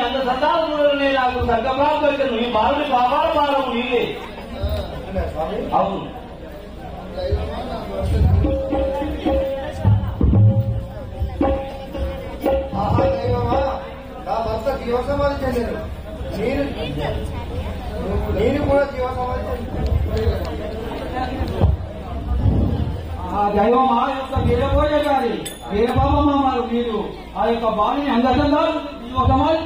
అంత సంతానములనే నాకు సర్గప్రాప్తి నీ బాలుడి పాపాల పాలము నీవే. అవును నా భర్త జీవ సమాధి చెందారు. నేను కూడా జీవ సమాధి దైవం ఆ యొక్క వీరపోయే గారి వీరబాబమ్మ మీరు ఆ యొక్క బాలుని అందజందాలు జీవ సమాధి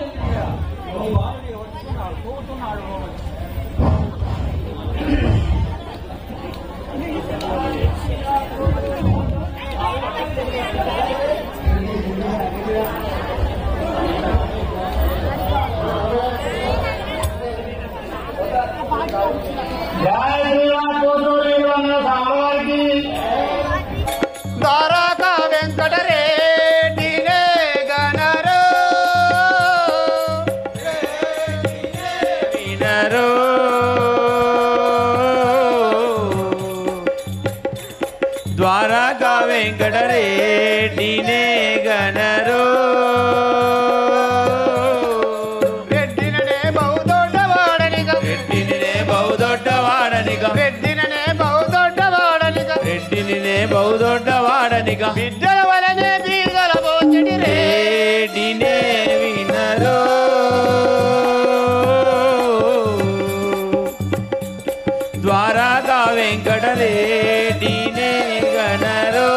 ద్వారక వెంకటరెడ్డి గణరో వినరో ద్వారక వెంకటరెడ్డి గణరో రెడ్డిననే బహుదొడ్డవాడనిగా రెడ్డిననే బహుదొడ్డవాడనిగా రెడ్డిననే బహుదొడ్డవాడనిగా రెడ్డిననే బహుదొడ్డవాడనిగా బిడ్డల వలనే బీగల పోచడి రెడ్డినే వినరో ద్వారక వెంకటరెడ్డినే గణరో.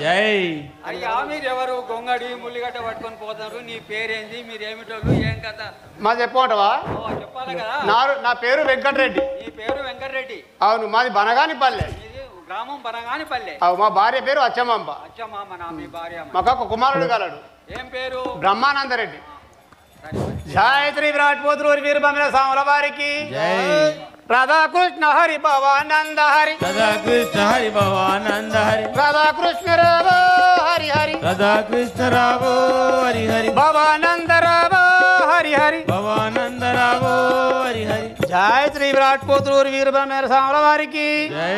జై. అయ్యా మీరెవరు? గొంగడి ముల్లిగడ్డ పట్టుకొని పోతారు. నీ పేరేంది? మీరేమిటోళ్ళు? ఏం కథ? మా చెప్పమంటావా? చెప్పాలి కదా. నా పేరు వెంకటరెడ్డి. నీ పేరు వెంకటరెడ్డి? అవును, మాది బనగానిపల్లె. గ్రామం బనగానిపల్లె. మా భార్య పేరు అచ్చమాంబ. అచ్చమామ నా మీ భార్య. మాకు ఒక కుమారుడు గలడు. ఏం పేరు? బ్రహ్మానందరెడ్డి. జై శ్రీ విరాట్ పోతులూరి వీరభద్ర స్వాముల వారికి రాధాకృష్ణ హరి భవానంద హరి రాధాకృష్ణ హరి భవానంద హరి రాధాకృష్ణ రావో హరి హరి రాధాకృష్ణ రావో హరి హరి భవానంద రావో హరి హరి భవానంద రావో హరి హరి. జై శ్రీ విరాట్ పోతులూరి వీరభద్ర స్వాముల వారికి జై.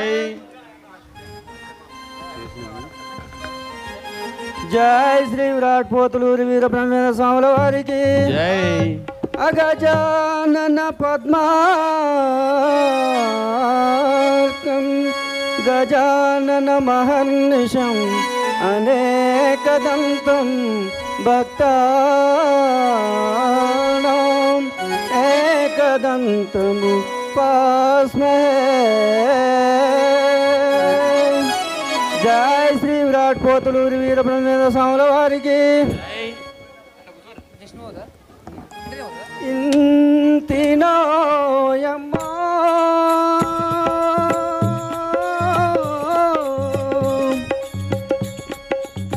జై శ్రీ విరాట్ పోతులూరి వీరబ్రహ్మేంద్ర స్వాముల వారికి జై. అగజానన పద్మార్కం గజానన మహర్నిశం అనేకదంతం భక్తానాం ఏకదంతము పాస్మహే. జై శ్రీ విరాట్ పోతులూరి వీరబ్రహ్మేంద్ర స్వాముల వారికి ఇంతినోయమ్మా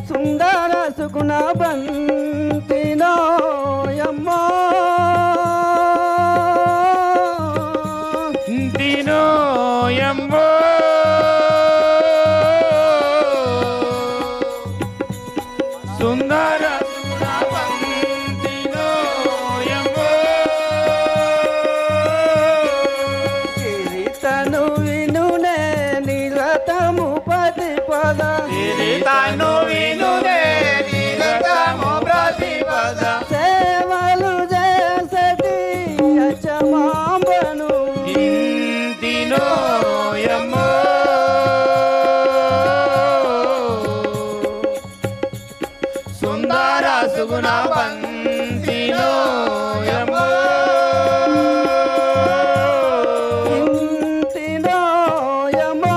సుందర సుగుణ బంతినోయమ్మా దినోయమ్మో సుందర తను వినునే నిరతము పది పద తను వినునే నిరతము ప్రతిపద సేవలు చేసటి యజమాంబను దినోయమ్మో సుందర సుగుణ బంతినోయమ్మో ఇంతినోయమో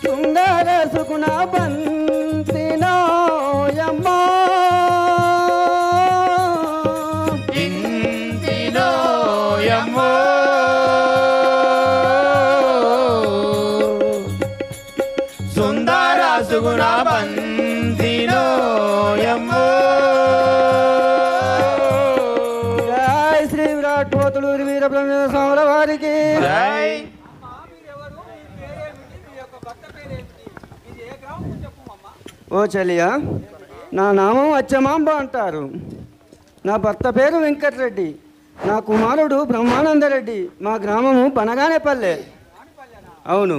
సుందర సుగుణ బంతినోయమ్మో ఇంతినోయమ్మో సుందర సుగుణ బంతినోయమ్మో. జై శ్రీ విరాట్ పోతులూరి వీరబ్రహ్మేంద్ర స్వాముల వారికి జై. ఓ చెలియా, నా నామం అచ్చమాంబ అంటారు. నా భర్త పేరు వెంకటరెడ్డి. నా కుమారుడు బ్రహ్మానందరెడ్డి. మా గ్రామము బనగానేపల్లె. అవును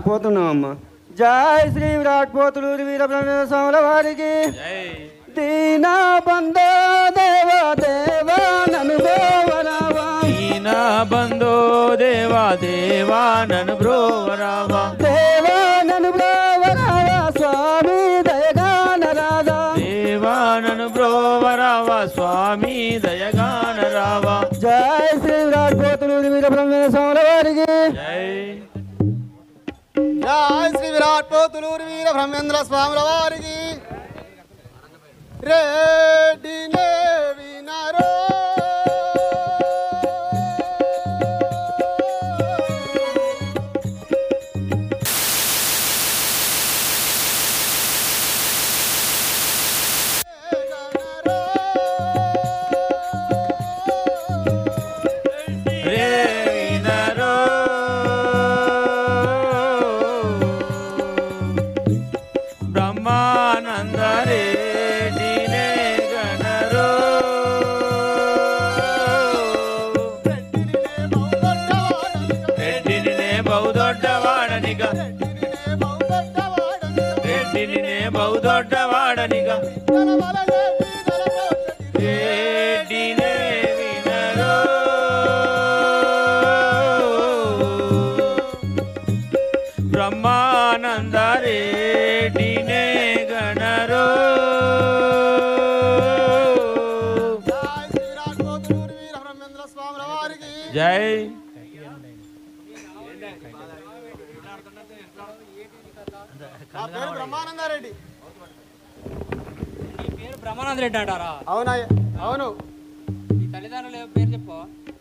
పోతున్నామమ్మా. జై శ్రీ విరాట్ పోతులూరి వీరబ్రహ్మేంద్ర స్వాముల వారికి. దీనా బందో దేవా దేవా నను బ్రోవరావా. దీనా బందో దేవా దేవా నను బ్రోవరావా. దేవా నను బ్రోవరావా స్వామి దయగాన రాధా. దేవా నను బ్రోవరావా స్వామి దయగాన రావా. జై శ్రీ విరాట్ పోతులూరి వీరబ్రహ్మేంద్ర స్వాముల వారికి. జై జై శ్రీ విరాట్ పోతులూరి వీరబ్రహ్మేంద్ర స్వాముల వారికి. రెడ్డినే వినరో బౌదొడ్డవాడనిగా రెడ్డినే వినరో. బ్రహ్మానంద రెడ్డినే గణరో. జై బ్రహ్మానందారెడ్డి. బ్రహ్మానంద రెడ్డి అంటారా? అవునా? అవును. మీ తల్లిదండ్రుల పేరు చెప్పు.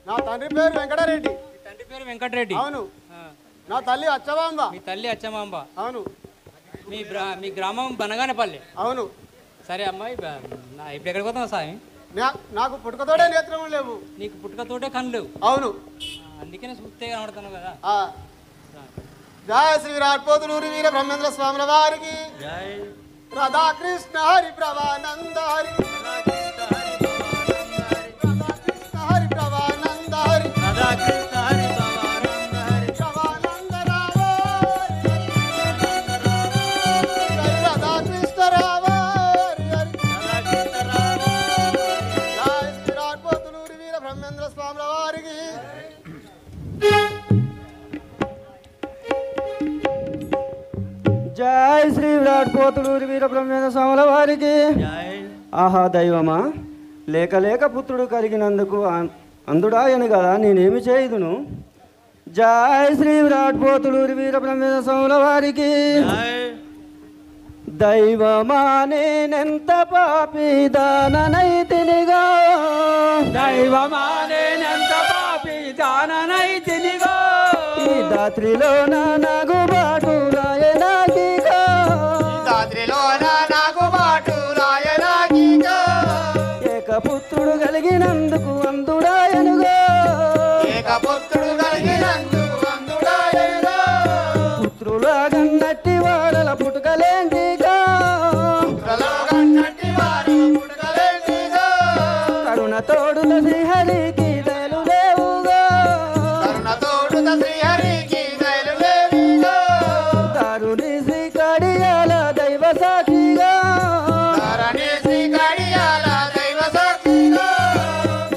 నా తండ్రి పేరు వెంకటరెడ్డి. మీ తండ్రి పేరు వెంకటరెడ్డి. అవును. నా తల్లి అచ్చమాంబ. మీ తల్లి అచ్చమాంబ. అవును. మీ గ్రామం బనగానపల్లి. అవును. సరే అమ్మాయి ఇప్పుడు ఎక్కడికి పోతాం సాయి? నాకు పుట్టుకతోటే నేత్రం లేవు. నీకు పుట్టుకతోటే కళ్ళు లేవు. అవును. అందుకనే చూస్తే కనబడుతున్నావు కదా. జై శ్రీ విరాట్ పోతులూరి వీరబ్రహ్మేంద్ర స్వాముల వారికి. రాధాకృష్ణ హరి ప్రభానంద హరి. రాధాకృష్ణ హరి ప్రభానంద హరి. రాధాకృష్ణ హరి భవానంద హరి. ప్రభానంద రావ రాధాకృష్ణ రావ హరి. జై శ్రీ విరాట్ పోతులూరి వీరబ్రహ్మేంద్ర స్వాముల వారికి. జై శ్రీ విరాట్ పోతులూరి వీరబ్రహ్మేంద్ర స్వాముల వారికి. ఆహా దైవమా, లేక లేక పుత్రుడు కలిగినందుకు అందుడాయను కదా నేనేమి చేయుదును. జై శ్రీ విరాట్ పోతులూరి వీరబ్రహ్మేంద్ర స్వాముల వారికి. దైవమా నేనెంత పాపి దాననైతినిగా. దైవమా నేనెంత పాపి దాననైతినిగా. ఈ దాత్రిలో నాకు బాటు రాయనాగిగా. ఏకపుత్రుడు కలిగినందుకు అందుడాయనుగా. పుత్రులా గన్నట్టి వాడల పుట్టుకలేంటిగా. కరుణ తోడుల శ్రీహరికి దయలు లేవుగా. దారుని శ్రీ కడియాల దైవ సాక్షిగా.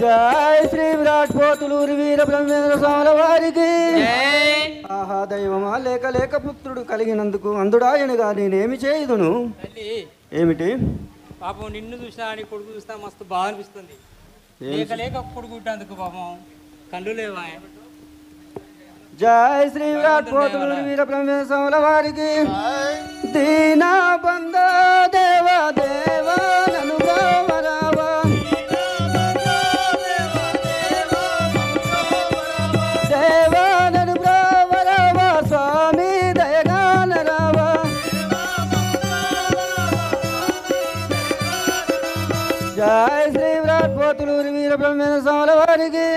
జై శ్రీ విరాట్ పోతులూరి వీరబ్రహ్మేంద్ర స్వాముల వారికి. ఆహా దైవమా, లేక లేక పుత్రుడు కలిగినందుకు అందుడాయనుగా నేనేమి చేయుదును. ఏమిటి పాపం నిన్ను చూసినా నీ కొడుకు చూస్తా మస్తు బాగా అనిపిస్తుంది. లేక లేక కొడుకు పుట్టేందుకు పాపం కళ్ళు లేవా. జై శ్రీ విరాట్ పోతులూరి వీరబ్రహ్మేంద్ర స్వాముల వారికి. దీనా బంద దేవా దేవా నను బ్రోవరావా. దేవా నను బ్రోవరావా స్వామి దయగాన రావా. జై శ్రీ విరాట్ పోతులూరి వీరబ్రహ్మేంద్ర స్వాముల వారికి.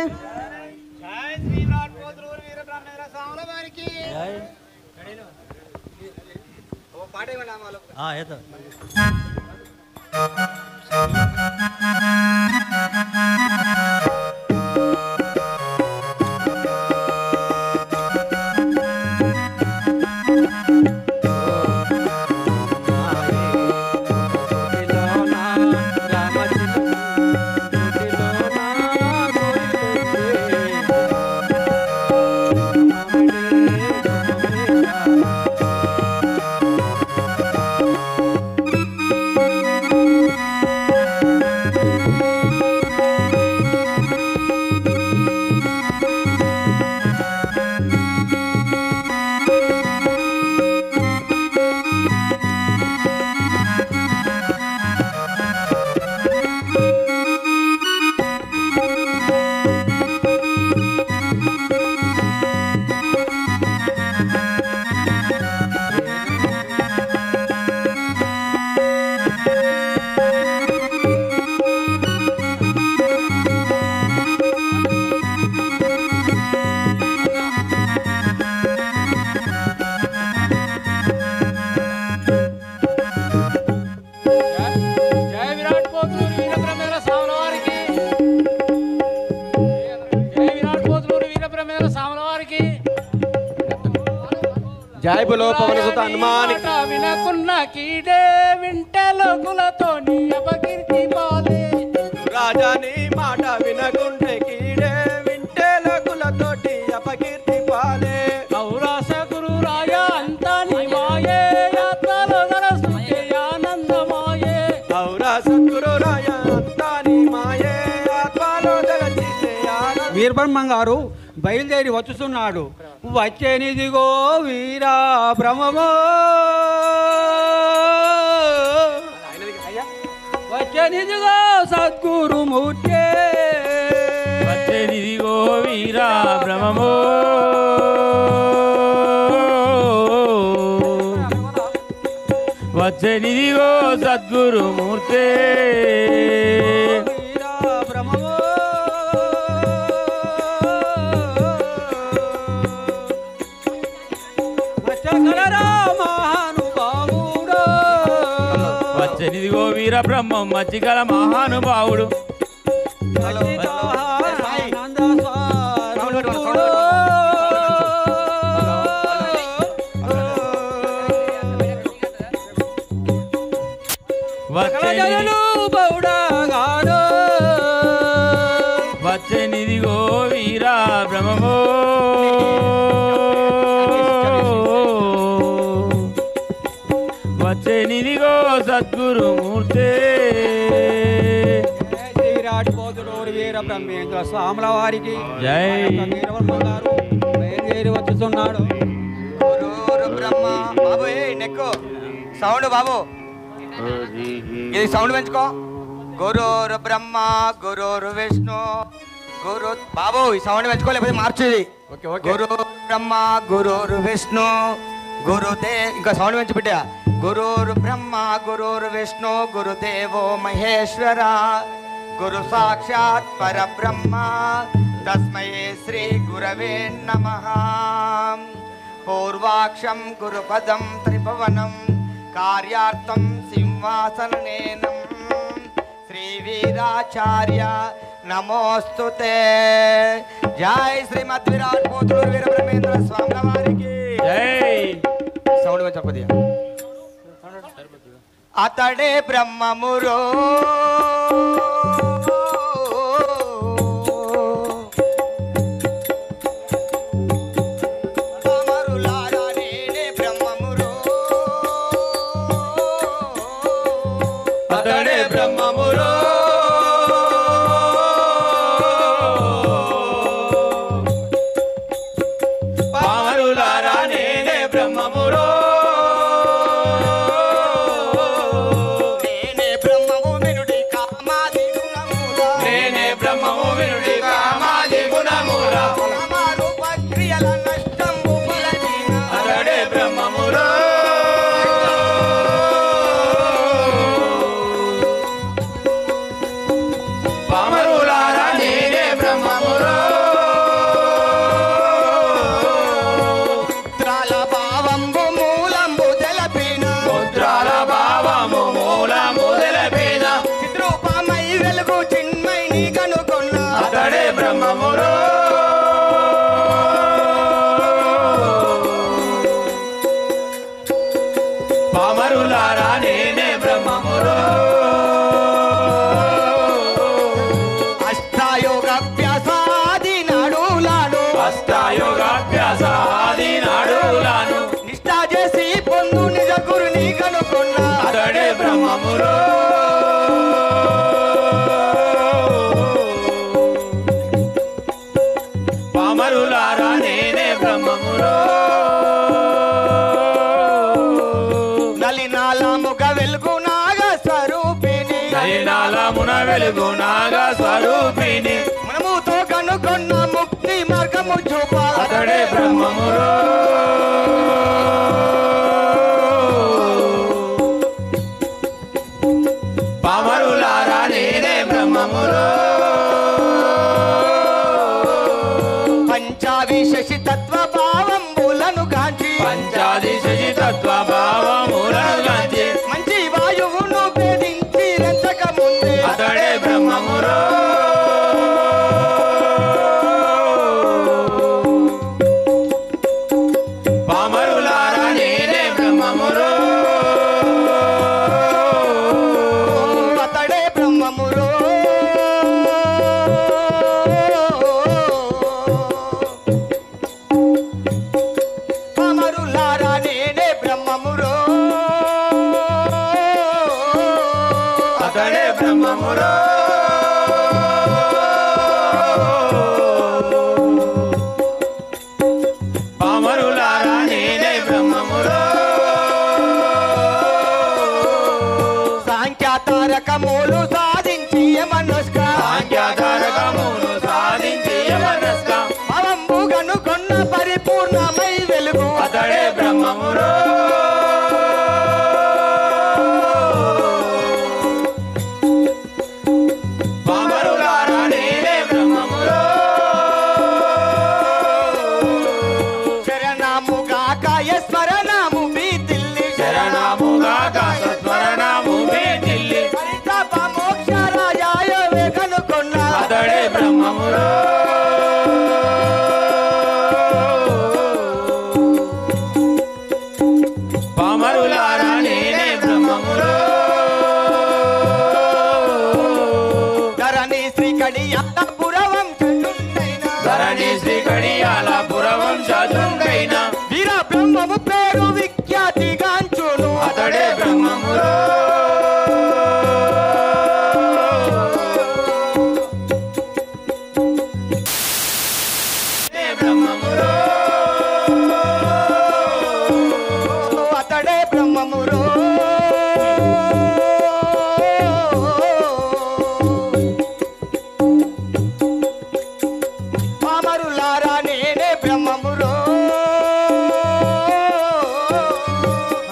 జై బలో పవన సుత హనుమాన్ వినకున్న కీడే వింటే లోకులతో నీ అపకీర్తి పాలే రాజాని మాట వినకుంటే కీడే వింటే లోకులతోటి అపకీర్తి పాలే ఔరాస గురు రాయ అంతా నీ మాయే ఆత్మలో నరసుకే ఆనందమాయే ఔరా సద్గురు రాయ అంతా నీ మాయే ఆత్మలో దలచితే ఆనంద వీరబ్రహ్మం గారు బయలుదేరి వచ్చుతున్నాడు. వచ్చేనిదిగో వీరా బ్రహ్మమో, వచ్చేనిదిగో సద్గురుమూర్తే, వచ్చేనిదిగో వీరా బ్రహ్మమో, వచ్చేనిదిగో సద్గురుమూర్తే, వీరా బ్రహ్మమో, వచ్చగలరా మహానుభావుడు, వచ్చేనిదిగో వీర బ్రహ్మం మచ్చిగల మహానుభావుడు, ఆనంద స్వరూపుడు. జనులు బౌడగాను, వచ్చేనిదిగో వీరా బ్రహ్మమో, వచ్చేనిదిగో సద్గురుమూర్తే, విరాట్ పోతులూరు వీర బ్రహ్మేంద్ర స్వాముల వారికి జై. వీరబ్రహ్మ గారు బయలుదేరి వచ్చుతున్నాడు. గురూరు బ్రహ్మ బాబు నెక్కు సౌండ్ బాబు, ఇది సౌండ్ పెంచుకో. గురూరు బ్రహ్మ గురూరు విష్ణు గురు బాబు ఈ సౌండ్ పెంచుకో, లేకపోతే మార్చేది. గురు బ్రహ్మ గురూరు విష్ణు గురుదే, ఇంకా సౌండ్ పెంచి బిడ్డ. గురూరు బ్రహ్మ గురూరు విష్ణు గురుదేవో మహేశ్వర గురు సాక్షాత్ పరబ్రహ్మ తస్మై శ్రీ గురవే నమః. పూర్వాక్షం గురుపదం త్రిభువనం కార్యార్థం సింహాసనేనం శ్రీ వీరాచార్య నమోస్తుతే. జై శ్రీమద్ విరాట్ పోతులూరు వీరబ్రహ్మేంద్ర స్వాముల వారికి జై. సౌండ్ చెప్పది. అతడే బ్రహ్మమురో అతడే బ్రహ్మమురో, పామరులారా నేనే బ్రహ్మమురో, నేనే బ్రహ్మము వినుడి కామాది గుణములా, నేనే బ్రహ్మము వినుడి కామాది గుణమురా, కామరూప క్రియల నష్టంబు ఫలచిన అతడే బ్రహ్మమురో, పామరులారా నేనే బ్రహ్మమురో, త్రాల భావంబు మూలంబు తెలపిన ముద్రాల భావము మూలము తెలపిన చిద్రూపమై వెలుగు చిన్మై నీ కనుకొన్న అతడే బ్రహ్మమురో, పామరులారా నేనే బ్రహ్మమురో, అష్టాయోగాభ్యాసాది నడులాను అష్టాయోగాభ్యాసాది నాడులాను నిష్ఠా చేసి పొందు నిజ గురుని కనుకొన్న అతడే బ్రహ్మమురో, పామరులారా నేనే బ్రహ్మమురో, నలినాలముగ వెలుగు నాగ స్వరూపిణి నయనాలమున వెలుగు నాగ స్వరూపిణి మనముతో కనుకొన్న ముక్తి మార్గము చూపా అతడే బ్రహ్మమురో, పామరులారా నేనే బ్రహ్మమురో, పంచావిశేషి తత్వ భావంబులను గాంచి పంచాది శశి తత్వ భావములను గాంచి మంచి వాయువును భేదించి రెంచక ముందే అతడే బ్రహ్మమురో, పామరులారా నేనే బ్రహ్మమురో సాంఖ్యాతారకములు సాధించి మనస్క సాంఖ్యాతారకములు సాధించి మనస్క అవంబు కనుగొన్న పరిపూర్ణమై వెలుగు అతడే బ్రహ్మమురో పామరులారా నేనే బ్రహ్మమురో శరణముగాక స్మరణము బీతిల్లి శరణముగాక సత్వరణము బీతిల్లి పరితాప మోక్ష రాజాయ కనుగొన్న అతడే బ్రహ్మమురో పామరులారా నేనే బ్రహ్మమురో ధరణి శ్రీ కడియాల పురవం చెల్లుండైన ధరణి శ్రీ కడియాల పురవంశజుండైన వీర బ్రహ్మము పేరు విఖ్యాతిగాంచును అతడే బ్రహ్మమురో బ్రహ్మమురో అతడే బ్రహ్మమురో పామరులారా నేనే బ్రహ్మమురో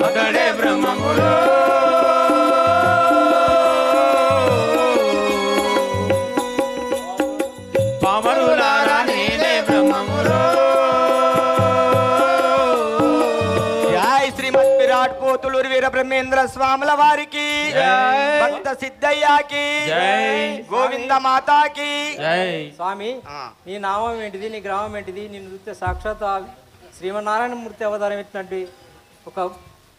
అతడే బ్రహ్మమురో పామరులారా నేనే బ్రహ్మమురో జై శ్రీమద్ విరాట్ పోతులూరి వీర బ్రహ్మేంద్ర స్వాముల వారికి జై. భక్త సిద్ధయ్యకి జై. గోవింద మాతాకి జై స్వామి నీ నామం ఏంటిది నీ గ్రామం ఏంటిది నిన్ను చూస్తే సాక్షాత్ ఆ శ్రీమన్నారాయణమూర్తి అవతారం ఎత్తినట్టు ఒక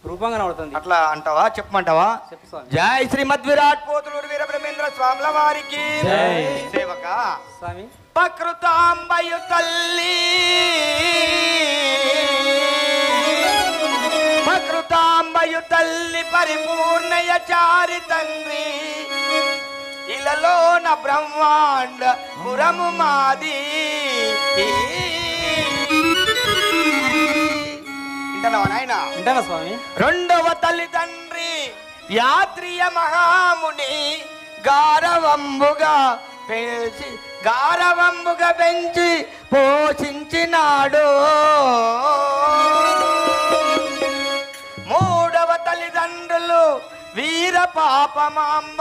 రూపంగా కనబడుతుంది. అట్లా అంటావా చెప్పమంటావా చెప్పు స్వామి. జై శ్రీమద్ విరాట్ పోతులూరి వీర బ్రహ్మేంద్ర స్వాముల వారికి జై. సేవక స్వామి ప్రకృతాంబయు తల్లి ప్రకృతాంబయు తల్లి పరిపూర్ణయ చారి తండ్రి ఇలలోన బ్రహ్మాండ పురము మాది వింటున్నావా నాయనా? వింటానా స్వామి? రెండవ తల్లిదండ్రి యాత్రియ మహాముని గారవంబుగా పెంచి పోషించినాడు. మూడవ తల్లిదండ్రులు వీర పాపమాంబ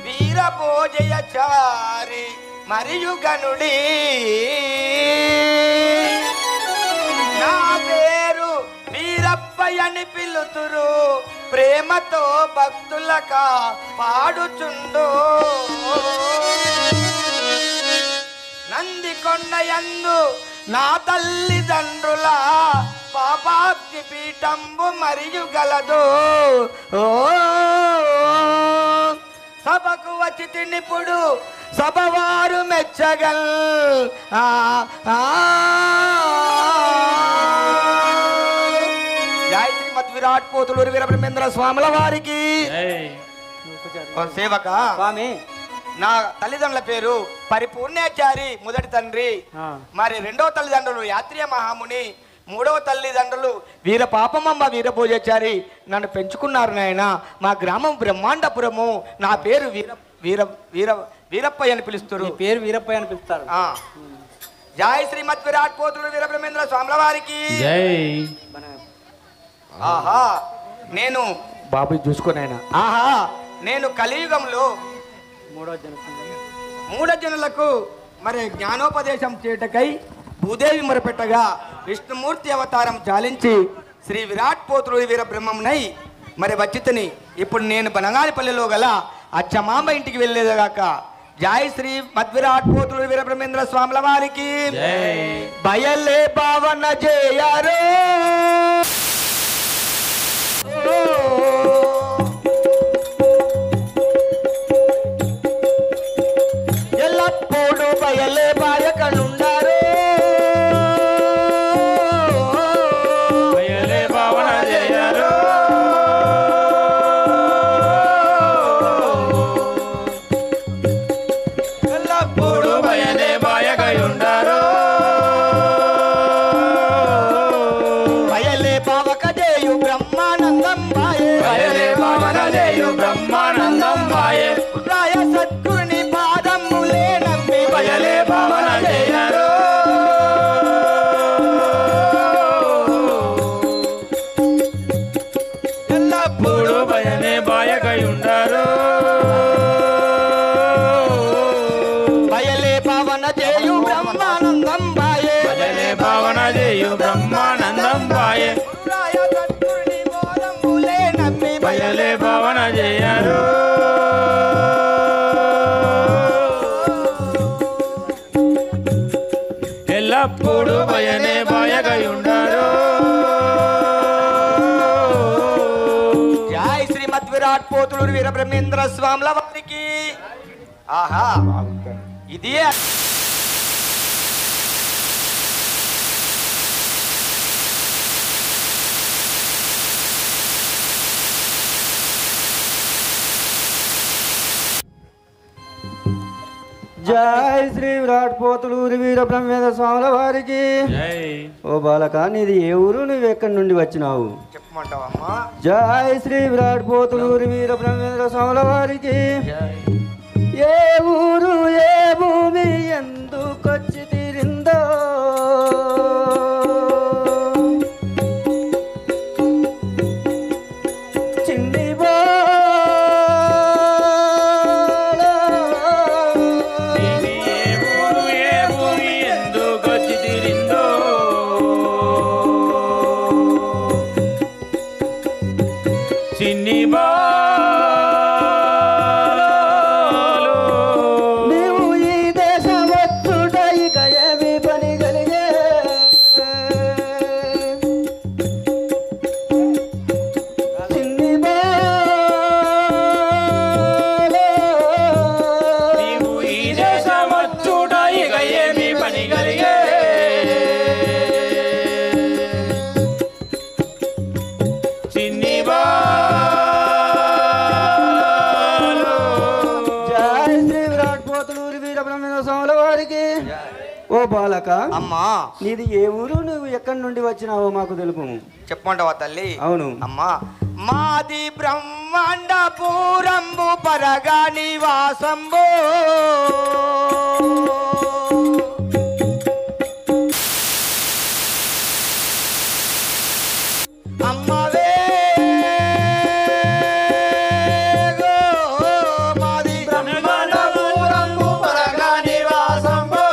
వీర భోజయచారి మరియు గనుడి. నా పేరు వీరప్పయని పిలుతురు ప్రేమతో భక్తులక పాడుచుండు. నందికొండయందు నా తల్లిదండ్రుల పాపాబ్ది పీఠంబు మరియు గలదు. ఓ సభకు వచ్చి తినిపుడు సభవారు మెచ్చగల్. జై శ్రీమద్ విరాట్ పోతులూరి వీర బ్రహ్మేంద్ర స్వాముల వారికి ఓ సేవక. స్వామి నా తల్లిదండ్రుల పేరు పరిపూర్ణాచారి మొదటి తండ్రి, మరి రెండవ తల్లిదండ్రులు యాత్రియ మహాముని, మూడవ తల్లిదండ్రులు వీర పాపమమ్మ వీర భోజాచారి నన్ను పెంచుకున్నారు నాయన. మా గ్రామం బ్రహ్మాండపురము. నా పేరు వీర వీర వీర వీరప్పయ్య అని పిలుస్తారు. నీ పేరు వీరప్పయ్య అని పిలుస్తారు. జై శ్రీమద్ విరాట్ పోతులు వీర బ్రహ్మేంద్ర స్వాముల వారికి ఆహా. నేను బాబు చూసుకున్నాయన. ఆహా, నేను కలియుగంలో మూఢ జనులకు మరి జ్ఞానోపదేశం చేయటకై భూదేవి మొరపెట్టగా విష్ణుమూర్తి అవతారం చాలించి శ్రీ విరాట్ పోతులు వీర బ్రహ్మంనై మరి వచ్చితని. ఇప్పుడు నేను బనగానిపల్లిలో గల అచ్చమాంబ ఇంటికి వెళ్ళేదాకా. జై శ్రీ మద్విరాట్ పోతులు వీర బ్రహ్మేంద్ర స్వాముల వారికి బయలే భావన చేయరు. ఎల్లప్పుడు బయలే బాయకనుండారు. బయలే భావన చేయరు. ఎల్లప్పుడు బయలే బాయకయుండారు. పావక జయు బ్రహ్మానందం బాయే బయలే పవన జయు బ్రహ్మానందం బాయే రాయ సద్గురుని పాదములే నమ్మి బయలే పవన జయరు ఎల్లప్పుడు భయనే బాయకయుండరు బయలే పవన జయు బ్రహ్మానందం బాయే బయలే పవన జయు బ్రహ్మానందం బాయే రాయ సద్గురుని పాదములే నమ్మి బయలే పవన జయరు ఎల్లప్పుడు భయనే బాయకయుండరు జై శ్రీమద్ విరాట్ పోతులూరు వీర బ్రహ్మేంద్ర స్వాముల వారికి. ఆహా ఇది జై శ్రీ విరాట్ పోతులూరి వీర బ్రహ్మేంద్ర స్వాముల వారికి. జై ఓ బాలక, నీది ఏ ఊరు, నువ్వు ఎక్కడి నుండి వచ్చినావు? చెప్పమంటావమ్మా? జై శ్రీ విరాట్ పోతులూరి వీర బ్రహ్మేంద్ర స్వాముల వారికి. ఏ ఊరు ఏ భూమి ఎందుకొచ్చి తీరిందో చిన్ని ఇది ఏ ఊరు ఏ భూమి ఎందుకొచ్చి తీరిందో చిన్ని బాలు నీవు ఈ దేశం వచ్చుట ఇక ఏమి పని కలిగే చిన్ని నీవు ఈ దేశమచ్చుట ఇక ఏమి పని కలిగే చిన్ని బాలు జై శ్రీ విరాట్ పోతులూరి వీర బ్రహ్మేంద్ర స్వాముల వారికి. ఓ బాలక, అమ్మా నీది ఏ ఊరు, నువ్వు ఎక్కడి నుండి వచ్చినావో మాకు తెలుపు. చెప్పమంటావా తల్లి? అవును. అమ్మా మాది బ్రహ్మాండపురంబు పరగా నివాసంబు అమ్మవే గో మాది బ్రహ్మాండపురంబు పరగా నివాసంబు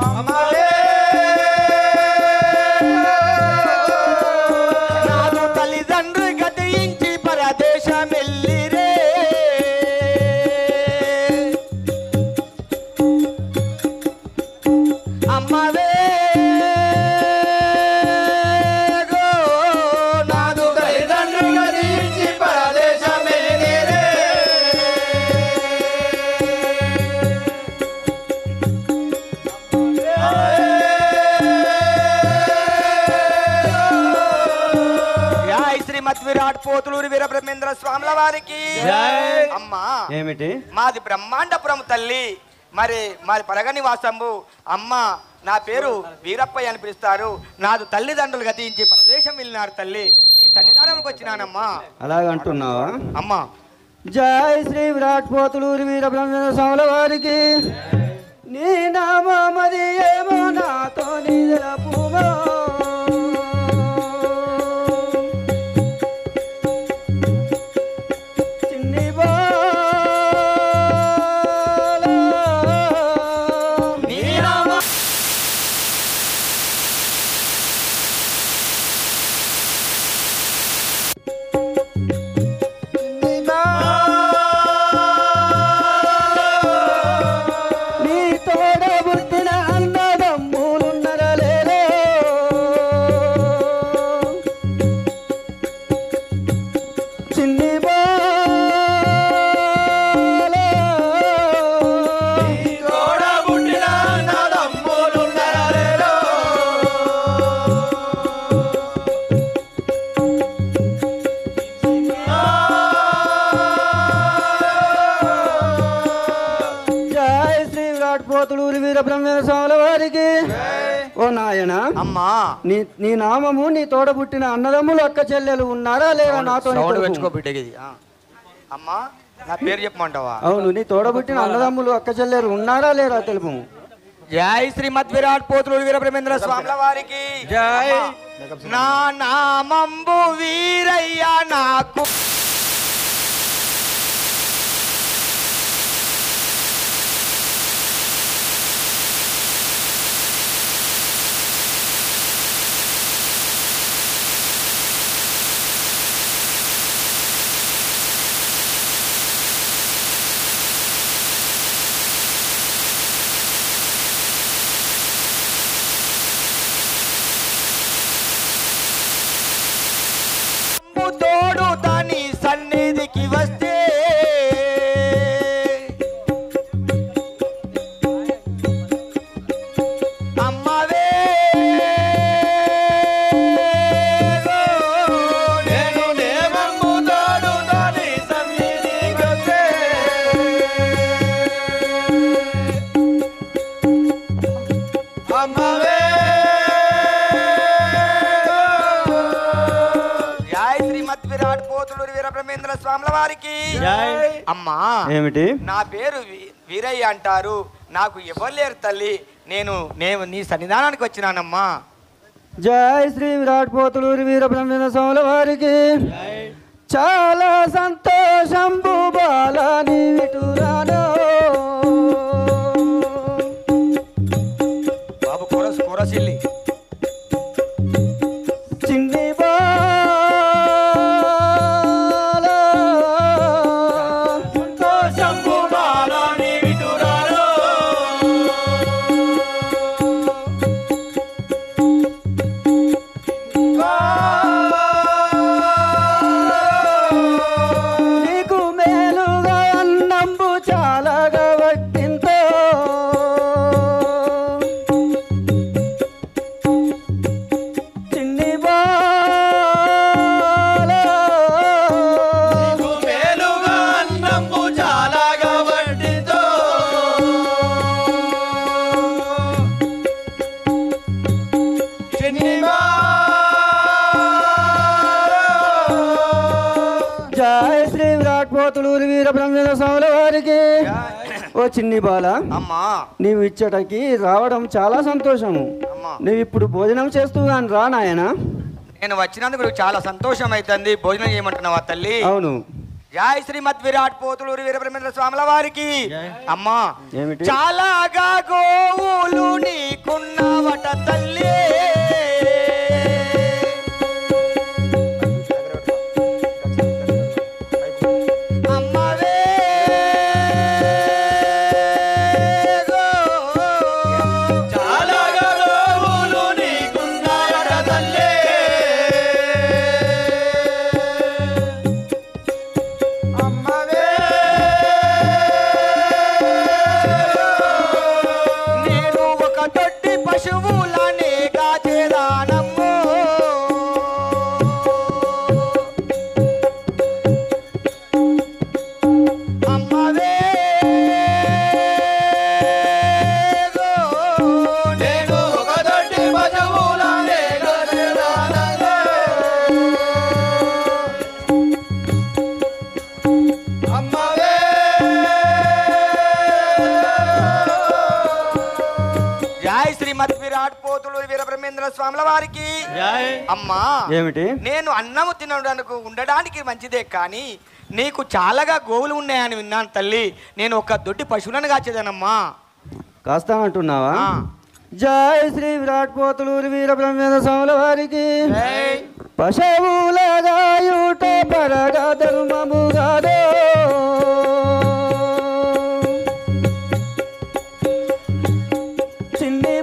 అమ్మవే నాదు తల్లిదండ్రులు గతించి పరదేశమెల్లిరే అమ్మవే గో నాదు తల్లిదండ్రులు గతించి పరదేశమెల్లిరే. జై శ్రీమద్ విరాట్ పోతులూరి వీర బ్రహ్మేంద్ర స్వాముల వారికి. జై. అమ్మా ఏమిటి? మాది బ్రహ్మాండపురం తల్లి, మరి మాది పరగ నివాసంబు. అమ్మ నా పేరు వీరప్పయ్య అని పిలుస్తారు. నాదు తల్లిదండ్రులు గతించి ప్రదేశం వెళ్ళినారు తల్లి. నీ సన్నిధానంకి వచ్చినానమ్మా. అలాగంటున్నావా? అమ్మా జై శ్రీ విరాట్ పోతులూరి వీర బ్రహ్మేంద్ర స్వాముల వారికి. నీ నామది ఏమో నాతో నిలపుమో చిన్ని బాల నీ నామ నీ తోడ పుట్టిన అన్నదమ్ములున్నరా లేరో చిన్ని బాల తోడ పుట్టిన అన్నదమ్ములున్నరా లేరో. జై శ్రీ శ్రీ విరాట్ పోతులూరి వీర బ్రహ్మేంద్ర స్వాముల వారికి. ఓ నాయన అమ్మా, నీ నామము నీ తోడ పుట్టిన అన్నదమ్ములు అక్క చెల్లెలు ఉన్నారా లేరా నాతో? అమ్మా, నా పేరు చెప్పమంటావా? అవును, నీ తోడ పుట్టిన అన్నదమ్ములు అక్క చెల్లెలు ఉన్నారా లేరా తెలుపు. జై శ్రీమద్ విరాట్ పోతులూరి వీర బ్రహ్మేంద్ర స్వాముల వారికి జై. నా నామంబు వీరయ్య నాకు తోడు దాని సన్నిధికి వస్తే అమ్మవే నేను నేమంబు తోడు దాని సన్నిధికి వస్తే అమ్మవే. విరాట్ పోతులూరి వీర బ్రహ్మేంద్ర స్వాముల వారికి అమ్మా, ఏమిటి? నా పేరు వీరయ్య అంటారు. నాకు ఎవరు లేరు తల్లి. నేను నీ సన్నిధానానికి వచ్చినానమ్మా. జై శ్రీ విరాట్ పోతులూరి వీర బ్రహ్మేంద్ర స్వాముల వారికి. చాలా సంతోషం బాలని విటురాను. బాబు కోరసిల్లి చిన్ని పోతులూరి వీర బ్రహ్మేంద్ర స్వాముల వారికి. ఓ చిన్ని బాల, అమ్మా, నీవు ఇచ్చటకి రావడం చాలా సంతోషము. నువ్వు ఇప్పుడు భోజనం చేస్తూ కానీ రా నాయన. నేను వచ్చినందుకు చాలా సంతోషం అవుతుంది. భోజనం చేయమంటున్నావా తల్లి? అవును. జై శ్రీమద్ విరాట్ పోతులూరి వీర బ్రహ్మేంద్ర స్వాముల వారికి. అమ్మా, ఏమిటి? చాలాగా గోవులు నీకున్నవట తల్లి. స్వాముల వారికి. అమ్మా, ఏమిటి? నేను అన్నము తినడానికి ఉండడానికి మంచిదే, కానీ నీకు చాలాగా గోవులు ఉన్నాయని విన్నాను తల్లి. నేను ఒక దొడ్డి పశువులను కాచేదానమ్మా. కాస్తా అంటున్నావా? జై శ్రీ విరాట్ పోతులూరి వీర బ్రహ్మేంద్ర స్వాముల వారికి. పశువులగాయుట పరగా ధర్మము కాదో, చిన్ని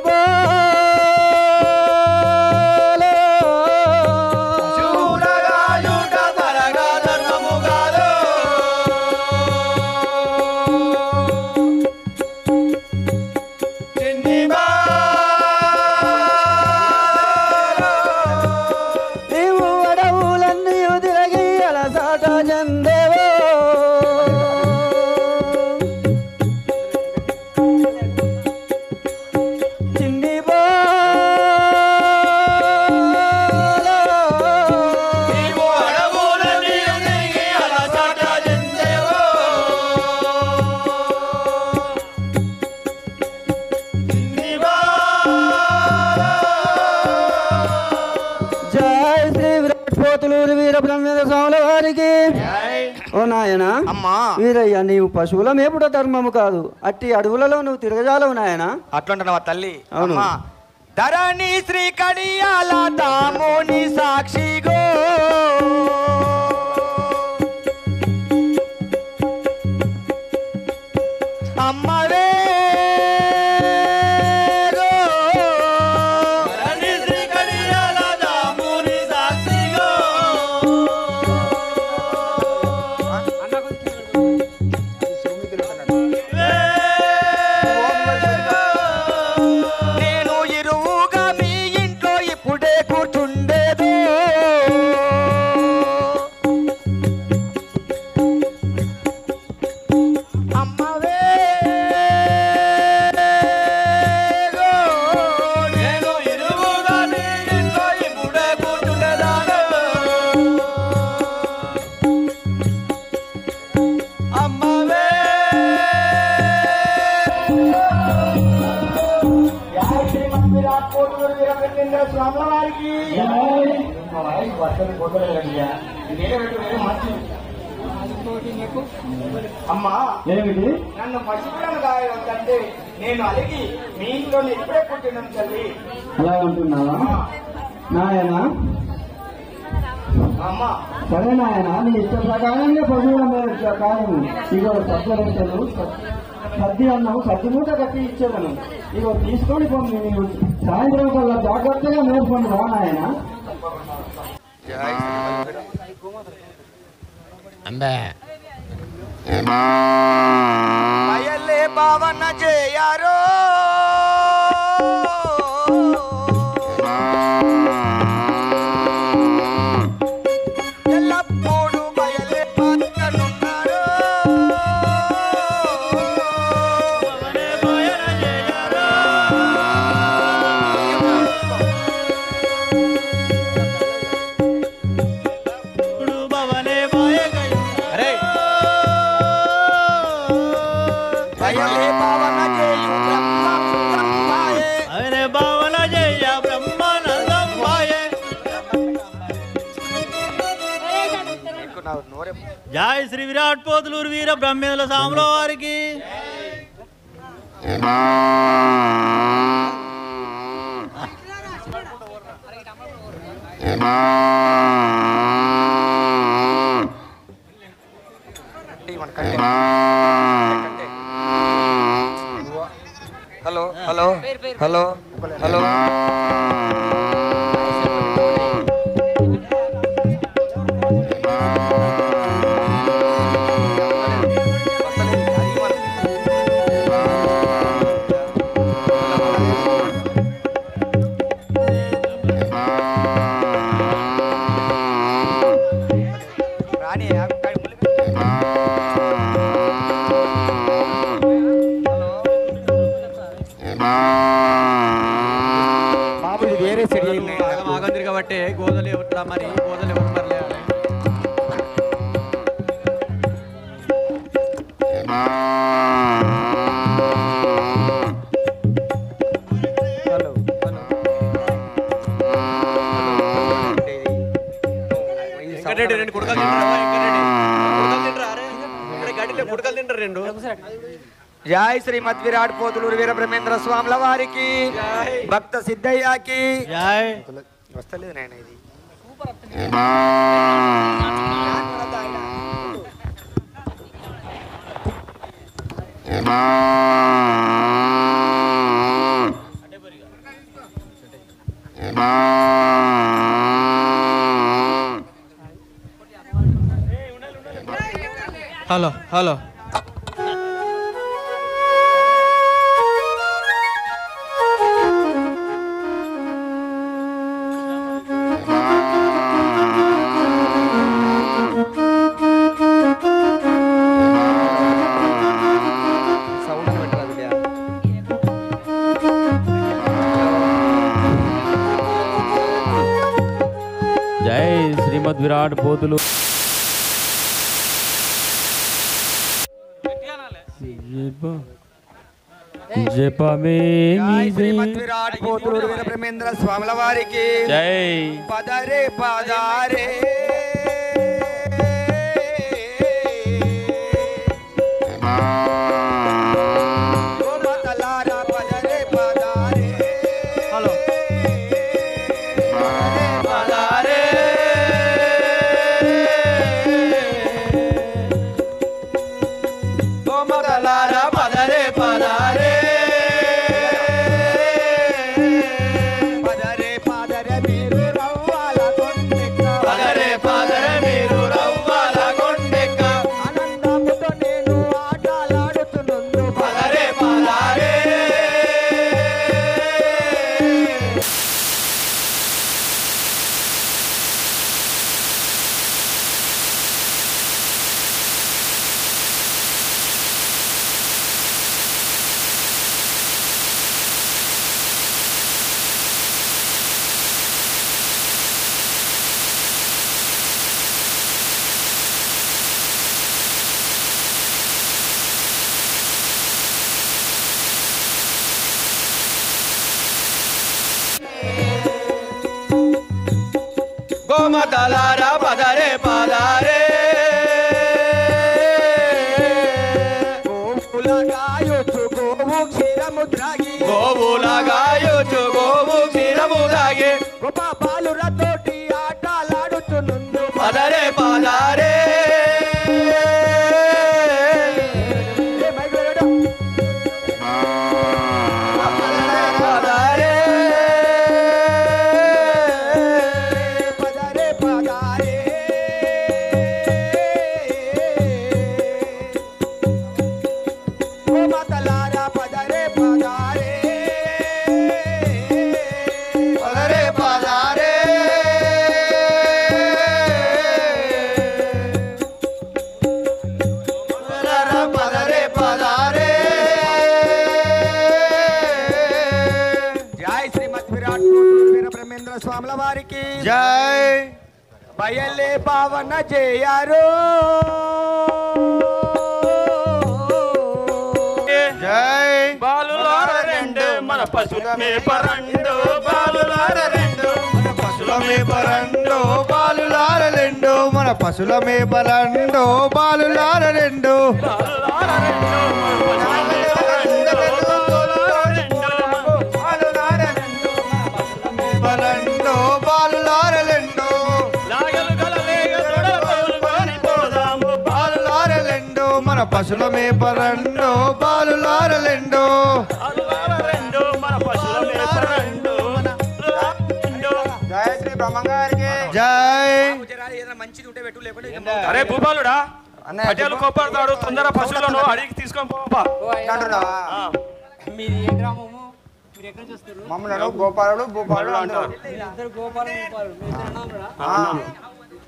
పోతులూరి వీర బ్రహ్మేంద్ర స్వాముల వారికి. ఓ నాయనా, అమ్మా వీరయ్య, నీవు పశువుల మేపుట ధర్మము కాదు, అట్టి అడవులలో నువ్వు తిరగజాలవు నాయనా. అట్లుంటున్నావా తల్లి? అవును. అమ్మా ధరణి శ్రీ కడియాల దాముని సాక్షిగో అమ్మవే అమ్మా ఏమిటి? నన్ను పశువులను కాయవద్దంటే నేను అలిగి మీ ఇంట్లో ఇప్పుడే పుట్టినాను తల్లి. అలా ఉంటున్నావా నాయనా? అమ్మా సరే నాయన, నీ ఇష్ట ప్రకారంగా పశువుల మీద కాయము. ఇగో సత్యరక్షలు, సద్ది అన్నం, సద్ది మూట కట్టి ఇచ్చేదను. ఇగో తీసుకొని పొంది నీవు సాయంత్రం కల్లా జాగ్రత్తగా నేర్పండి రా నాయన. బయలే భావన చేయారో ఎల్లప్పుడు బయలే పక్కనున్నారో బయలే భావన చేయు బ్రహ్మాయే అరే భావన జయ బ్రహ్మానందం మాయే. జై శ్రీ విరాట్ పోతులూరు వీర బ్రహ్మేంద్ర స్వాముల వారికి. హలో హలో హలో హలో రాణి బాబు ఇది వేరే సెడి ఆగం తిరగబట్టే గోదలు ఇవ్వట్లా, మరి గోదలు ఇవ్వట్లే. వెంకటరెడ్డి రెండు కుడకలు తింటారా? వెంకటరెడ్డి కుడకలు తింటారా? అరే గడ్డిలో కుడకలు తింటారు రెండు. జై శ్రీమద్ విరాట్ పోతులూరు వీర బ్రహ్మేంద్ర స్వాముల వారికి, భక్త సిద్ధయ్యకి జై. వస్తలేదు నాయన ఇది. హలో హలో జై శ్రీమద్ విరాట్ పోతులు. జపమే శ్రీమద్ విరాట్ పోతులూరి వీర బ్రహ్మేంద్ర స్వాముల వారికి జై పదరే పదారే గోమతలారా పదరే పదారే గోవులగాయొచ్చు గోవు క్షీరముద్రాగి గోవులగాయొచ్చు గోవు క్షీరముద్రాగి గొప్ప బాలురతోటి ఆటలాడుచునుందు పదరే పదారే స్వాముల వారికి జై బయలే పావన జయారు జై బాలులార రెండు మన పశుల మేపరండు బాలులార రెండు మన పశుల మేపరండు బాలులార రెండు మన పశుల మేపరండు బాలులార రెండు బాలులార రెండు మన పశుల మేపరండు బాలులారలెండు మన పశుల మేపరండు జయ శ్రీ బ్రహ్మంగారికి జై మంచిది ఉంటే పెట్టు లేకపోతే అరే భూపాలుడా పటేలు కోపడతాడు తొందర పశువులను అడిగి తీసుకొని పోపా మీది ఏ గ్రామము మీరు ఎక్కడ చూస్తారు మమ్మల్ని గోపాలుడు భూపాలుడు అంటారు. ఇద్దరు గోపాలు గోపాలు మీ ఇద్దరు అన్నారా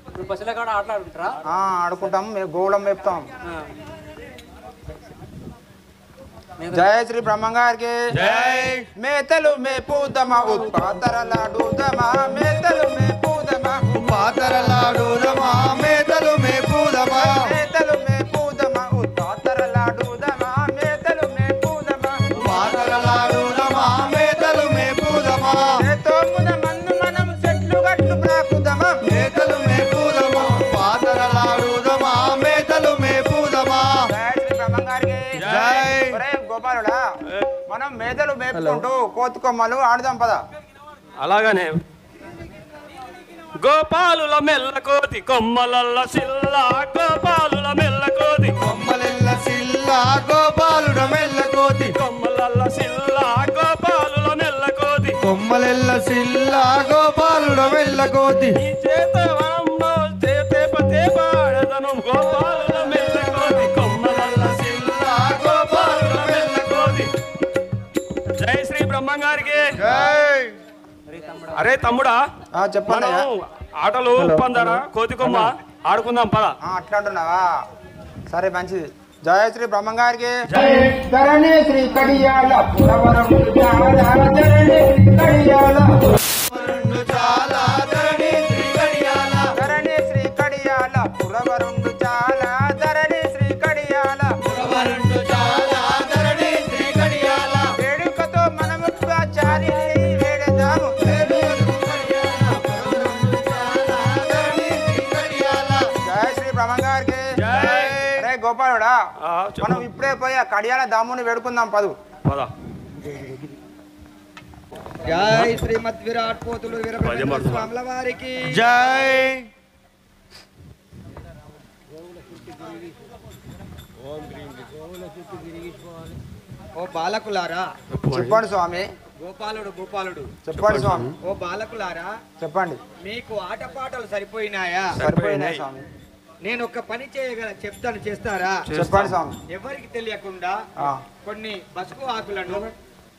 ఇప్పుడు పశువుల కాడ ఆటలాడుకుంటారా ఆడుకుంటాం మేము గోవులం మేపుతాం. జయ శ్రీ బ్రహ్మంగారికి జై మేతలు మేపుదమా ఉత్పాతరలాడుదమా మేతలు మేపుదమా పాతరలాడుదమా మేతలు మేపుదమా మేతలు మేపుదమా ఉత్పాతరలాడుదమా మేతలు మేపుదమా పాతరలాడుదమా మేతలు మేపుదమా తోమున మన్ను మనం చెట్లు గట్లు ప్రాకుదమా మేతలు మేపుదమా పాతరలాడుదమా మేతలు మేపుదమా జయ శ్రీ బ్రహ్మంగారికి జై గోపాలుడా మనం మేతలు మేపుకుంటూ కోతుకొమ్మలు ఆడుదాం పద. అలాగనే గోపాలుల మెల్లకోతి కొమ్మలల్ల సిల్ల గోపాలుల మెల్లకోతి కొమ్మలెల్ల సిల్ల గోపాలుడ మెల్లకోతి కొమ్మలల్ల సిల్ల గోపాలుల మెల్లకోతి కొమ్మలెల్ల సిల్ల గోపాలుడ మెల్లకోతి ఈ చేత వరంలో చేతే పతే పాడదను గోపాలుల మెల్లకోతి కొమ్మలల్ల సిల్ల గోపాలుల మెల్లకోతి. జై శ్రీ బ్రహ్మంగారికి జై అరే తమ్ముడా చెప్పండి మనం ఆటలు పందర కోతికొమ్మ ఆడుకుందాం పద. అట్లా అంటున్నావా? సరే మంచిది. జయ శ్రీ బ్రహ్మంగారికి ధరణి శ్రీ కడియాల పురవరం ధరణి కడియాల చాలా ధరణి శ్రీ కడియాల ధరణి శ్రీ కడియాల పురవరుండు చాలా ధరణి శ్రీ కడియాల పురవరుండు చాలా ధరణి శ్రీ కడియాల గోపాలుడా చెప్పు. మనం ఇప్పుడే పోయి ఆ కడియాల దాముని వేడుకుందాం పదు. పద. జై శ్రీమద్ విరాట్ పోతులు వీరబ్రహ్మేంద్ర స్వాముల వారికి జై. ఓ బాలకులారా, చెప్పండి స్వామి. గోపాలుడు చెప్పండి స్వామి. ఓ బాలకులారా, చెప్పండి. మీకు ఆటపాటలు సరిపోయినాయా? సరిపోయినాయి స్వామి. నేను ఒక పని చెప్తాను, చేస్తారా? చెప్పండి స్వామి. ఎవరికి తెలియకుండా కొన్ని బసుకు ఆకులను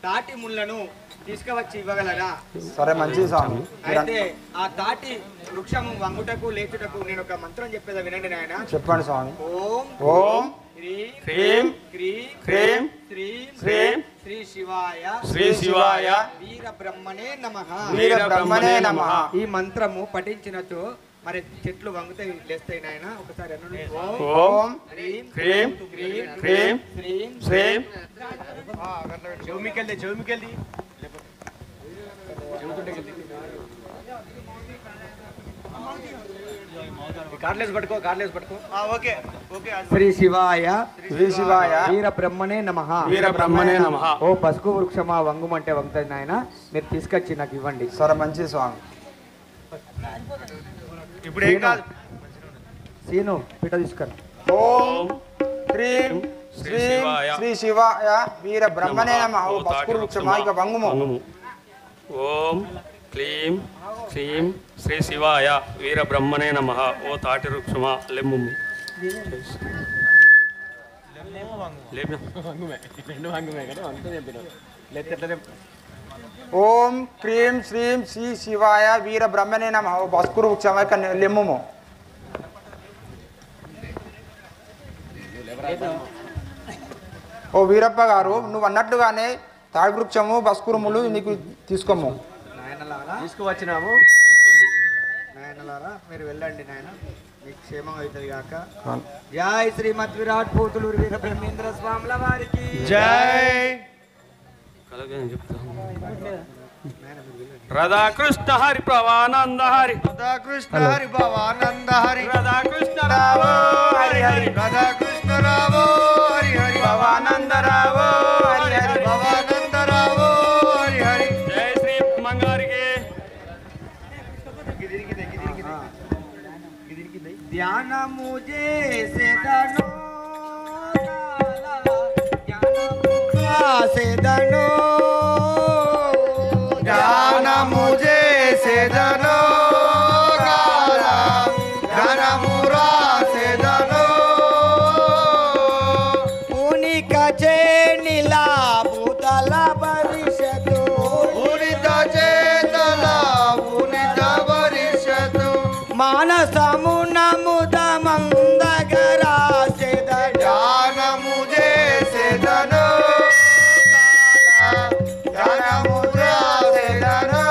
తాటి ముళ్ళను తీసుకువచ్చి ఇవ్వగలరా? సరే మంచిది స్వామి. అయితే ఆ తాటి వృక్షము వంగుటకు లేచుటకు నేను ఒక మంత్రం చెప్పేదా, వినండి నాయన. చెప్పండి స్వామి. ఓం ఓం హ్రీం హ్రీం క్రీం హ్రీం శ్రీం శ్రీం శ్రీ శివాయ శ్రీ శివాయ వీరబ్రహ్మణే నమః. వీరబ్రహ్మణే నమః. ఈ మంత్రము పఠించినచో మరి చెట్లు వంగుతాయి, లేస్తాయి నాయన. ఒకసారి అనండి. ఓం హ్రీం హ్రీం క్రీం హ్రీం శ్రీం శ్రీం చెవుమికెళ్ళి ఓకే ఓకే. శ్రీ శివాయ శ్రీ శివాయ వీరబ్రహ్మణే నమః. వీరబ్రహ్మణే నమః. ఓ పసుపు వృక్షమా వంగుమంటే వంగుతుంది నాయన, మీరు తీసుకొచ్చి నాకు ఇవ్వండి. సరే మంచిది స్వామి. ఇప్పుడు ఏం కాదు. సీను పిట తీసుకురా. ఓం హ్రీం శ్రీం శ్రీ శివాయ వీరబ్రహ్మణే నమః. ఓ పసుపు వృక్షమా ఇక వంగుము. ఓం క్లీం శ్రీం శ్రీ శివాయ వీరబ్రహ్మణే నమః. ఓ తాటి వృక్షమా లెమ్ము. ఓం క్రీం శ్రీం శ్రీ శివాయ వీరబ్రహ్మణే నమః. ఓ పసుపు వృక్షమా ఇక లెమ్ము. ఓ వీరప్ప గారు, నువ్వు అన్నట్టుగానే తాడి వృక్షము బస్కురుములు నీకు తీసుకోము. తీసుకువచ్చినాము నాయనలారా, మీరు వెళ్ళండి నాయన, మీకు క్షేమం అవుతుంది కాక. జై శ్రీమద్ విరాట్ పోతులూరు వీరబ్రహ్మేంద్ర స్వాముల వారికి జై. రాధాకృష్ణ హరి ప్రవానంద హరి రాధాకృష్ణ హరి భవానంద హరి రాధాకృష్ణ రావో హరి హరి రాధాకృష్ణ రావో హరి హరి భవానంద రావో హరి హరి భవానంద రావో హరి హరి. జై శ్రీ మంగారికి. ధ్యానము చేసేదను చేసేదను జ్ఞానము చేసేదను కాల ఘనము రాసేదను. పూనిక చేనిలా భూతల పరిషదు ఉనిత చేతల ఉనిత భవిష్యత్తు. మానసమునముద మందగరాసేదను జ్ఞానము చేసేదను జ్ఞానము రాసేదను.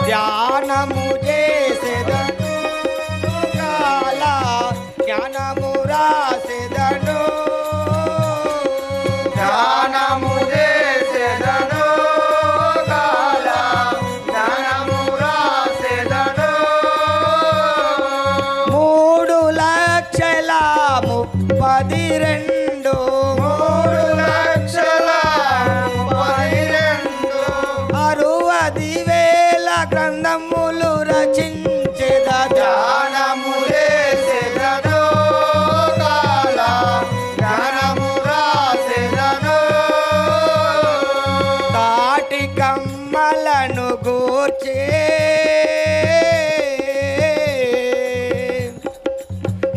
ధ్యానము చేసేదను కాల జ్ఞానము రాసేదను. జ్ఞానము చేసేదను కాల జ్ఞానము రాసేదను. 3,32,000 60,000 గ్రంథములు రచించేద జ్ఞానము చేసేదను కాల జ్ఞానము రాసేదను. తాటి కమ్మలను గూర్చే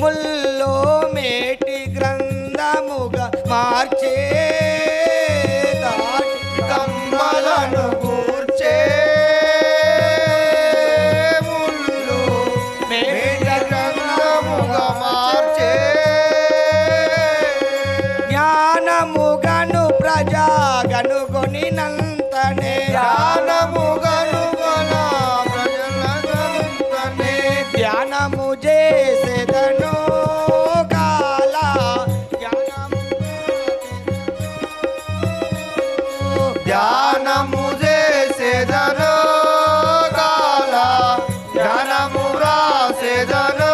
ముల్లో మేటి గ్రంథముగా మార్చే తాటి కమ్మలను కూర్చే ముళ్ళు మేట గ్రంథముగా మార్చే. జ్ఞానముగను ప్రజాగనుగొనినంతనే జ్ఞానముగను మన ప్రజలనంతనే. ధ్యానము చేసేదను కాల జ్ఞానము ధ్యానము చేసేదను కాల జ్ఞానము రాసేదను.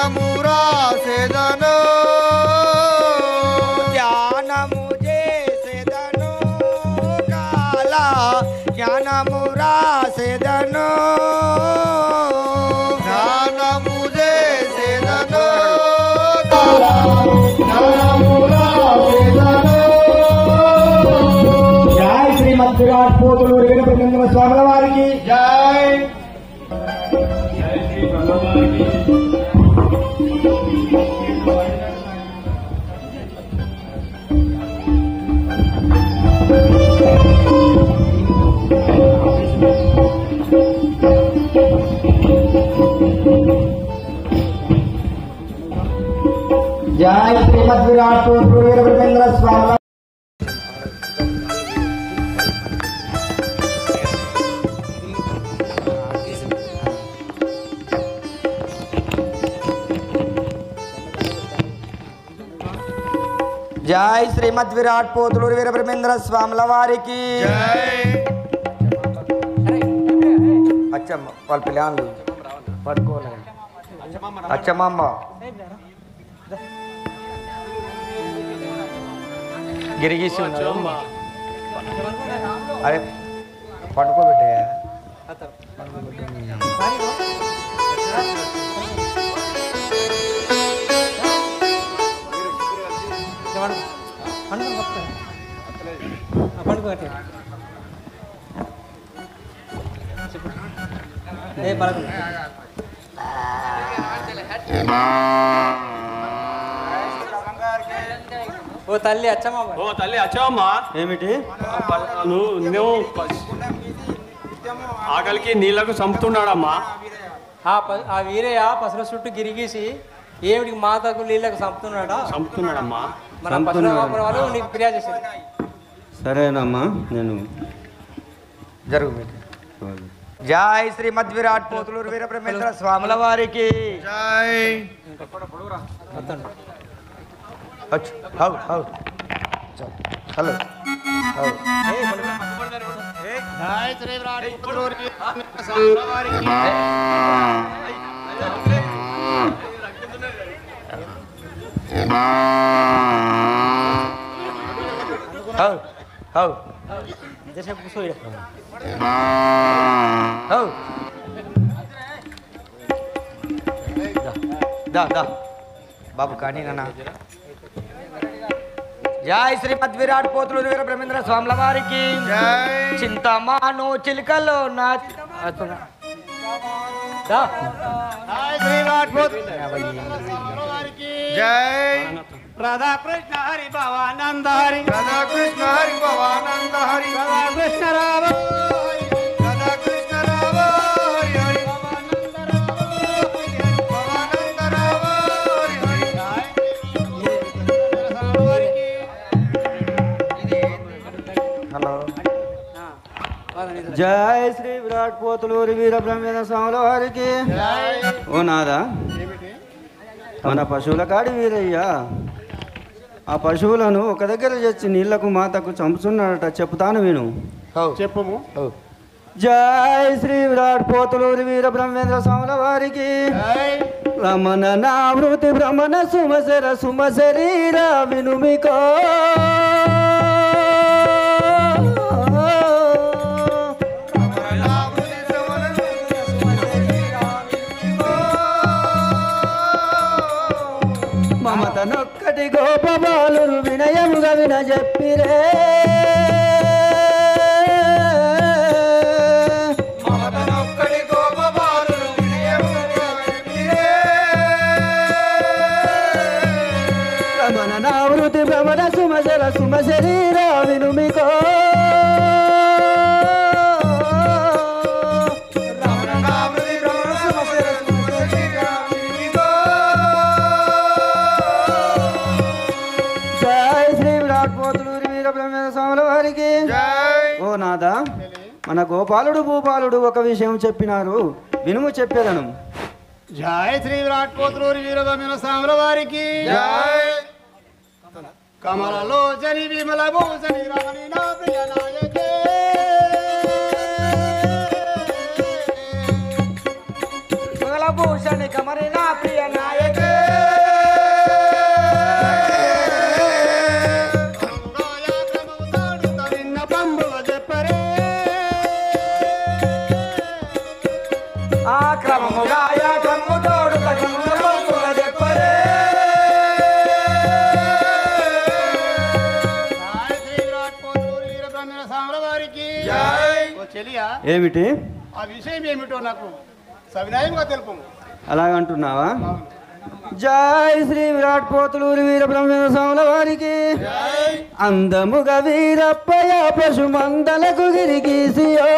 జ్ఞానము రాసేదను ధ్యానము చేసేదను కాల జ్ఞానము రాసేదను జ్ఞానము చేసేదను జై శ్రీమద్ విరాట్ పోతులూరి వీరబ్రహ్మేంద్ర స్వాముల వారికి జై జై శ్రీమద్ విరాట్ పోతులూరి వీరబ్రహ్మేంద్ర స్వాముల జై శ్రీమద్ విరాట్ పోతులూరి వీరబ్రహ్మేంద్ర స్వాముల వారికి అచ్చమ్మ వాళ్ళ పిల్లలు పడుకోవాలి అచ్చమ్మ గిరిగీసి అరే పడుకోబెట్టయా ఓ తల్లి అచ్చమ్మా ఓ తల్లి వచ్చావమ్మా. ఏమిటి? నువ్వు ఆకలికి నీళ్లకు చంపుతున్నాడమ్మా. ఆ వీరయ్య పసల చుట్టూ గిరిగీసి ఏమిటికి మాతకు నీళ్ళకు చంపుతున్నాడమ్మా. మన పసల వాళ్ళు నీకు ఫిర్యాదు చేశారు. సరేనమ్మా, నేను జరుగు. జై శ్రీమద్ విరాట్ పోతులూరి వీరబ్రహ్మేంద్ర స్వాముల వారికి జై హలో జై శ్రీ విరాట్ పోతులూరి వీరబ్రహ్మేంద్ర స్వాముల వారికి బాబు కానీ నాన్న. జై శ్రీమద్ విరాట్ పోతులూరి వీరబ్రహ్మేంద్ర స్వాముల వారికి చింతమాను చిలుకలో నా జై శ్రీ విరాట్ పోతులూరి వారికి జై రాధాకృష్ణ హరి భవానంద హరి రాధాకృష్ణ హరి భవానంద హరి రాధాకృష్ణ రామ రాధాకృష్ణ రామ హరి హరి భవానంద రామ హరి హరి హలో జై శ్రీ విరాట్ పోతులూరి వీరబ్రహ్మేంద్ర స్వాముల వారికి. ఓ నాదా, మన పశువుల కాడి వీరయ్య ఆ పశువులను ఒక దగ్గర తెచ్చి నీళ్లకు మాతకు చంపుతున్నాడట. చెప్తాను విను. చెప్పము. జై శ్రీ విరాట్ పోతులూరి వీరబ్రహ్మేంద్ర స్వాముల వారికి. రమణ నావృతి భ్రమణ సుమశర సుమ శరీర వినుమికో మమతనొక్కటి గోపబాలు వినయముగా వినజెప్పిరే మమతనొక్కడి గోపబాలు వినయముగా వినజెప్పిరే రమణ నావృతి భ్రమణ సుమశర సుమ శరీర వినుమికో స్వాముల వారికి. ఓ నాదా, మన గోపాలుడు భూపాలుడు ఒక విషయం చెప్పినారు, వినుము చెప్పేదను. జై శ్రీ విరాట్ పోతులూరి వీరబ్రహ్మేంద్ర స్వాముల వారికి. కమలలోచని విమల భూషణి రమణి నా ప్రియ నాయకే. భూషణి కమరి నా ప్రియ నాయకే. చెలియా ఏమిటి ఆ విషయం ఏమిటో నాకు సవినయంగా తెలుపు. అలాగంటున్నావా? జై శ్రీ విరాట్ పోతులూరి వీర బ్రహ్మేంద్ర స్వాముల వారికి. అందముగా వీరప్పయ పశు మందలకు గిరిగీసియో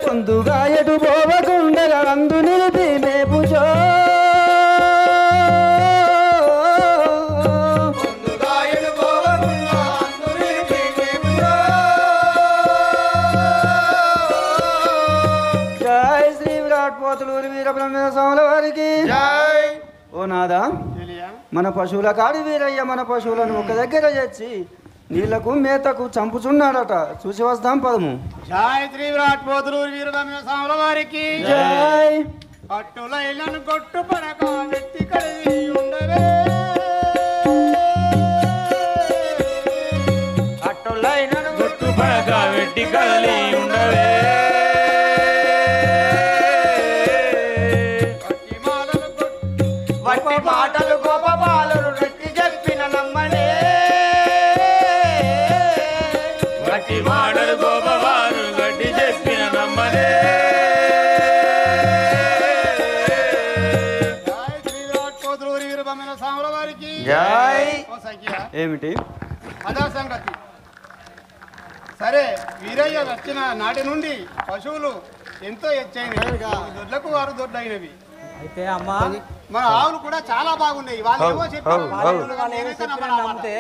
పొందుగా ఎటు పోవకుండగా అందు నిలిపి మేపుచో పోతులూరి వీర బ్రహ్మేంద్ర స్వాముల వారికి. ఓ నాదా, మన పశువుల కాడి వీరయ్య మన పశువులను ఒక దగ్గర చేర్చి నీళ్లకు మేతకు చంపుచున్నాడట. చూసి వస్తాం పదము. జై శ్రీ విరాట్ పోతులూరి వీర బ్రహ్మేంద్ర స్వాముల వారికి. జై. అట్టులైలను గొట్టు పడక వెట్టి కలిగి ఉండవే, అట్టులైలను గొట్టు పడక వెట్టి కలిగి ఉండవే, మాటలు గొప్ప బాలురు రెట్టి చెప్పిన నమ్మనే, గట్టి మాటలు గొప్ప బాలు గట్టి చెప్పిన నమ్మనే. జై శ్రీ విరాట్ పోతులూరి వీర బ్రహ్మేంద్ర స్వాముల వారికి. ఏమిటి అదా సంగతి. సరే, వీరయ్య వచ్చిన నాటి నుండి పశువులు ఎంతో ఎచ్చైనవి, దొడ్లకు వారు దొడ్డైనవి. అయితే అమ్మా మన ఆవులు కూడా చాలా బాగున్నాయి. వాళ్ళు ఏమో చెప్పారు, నమ్మితే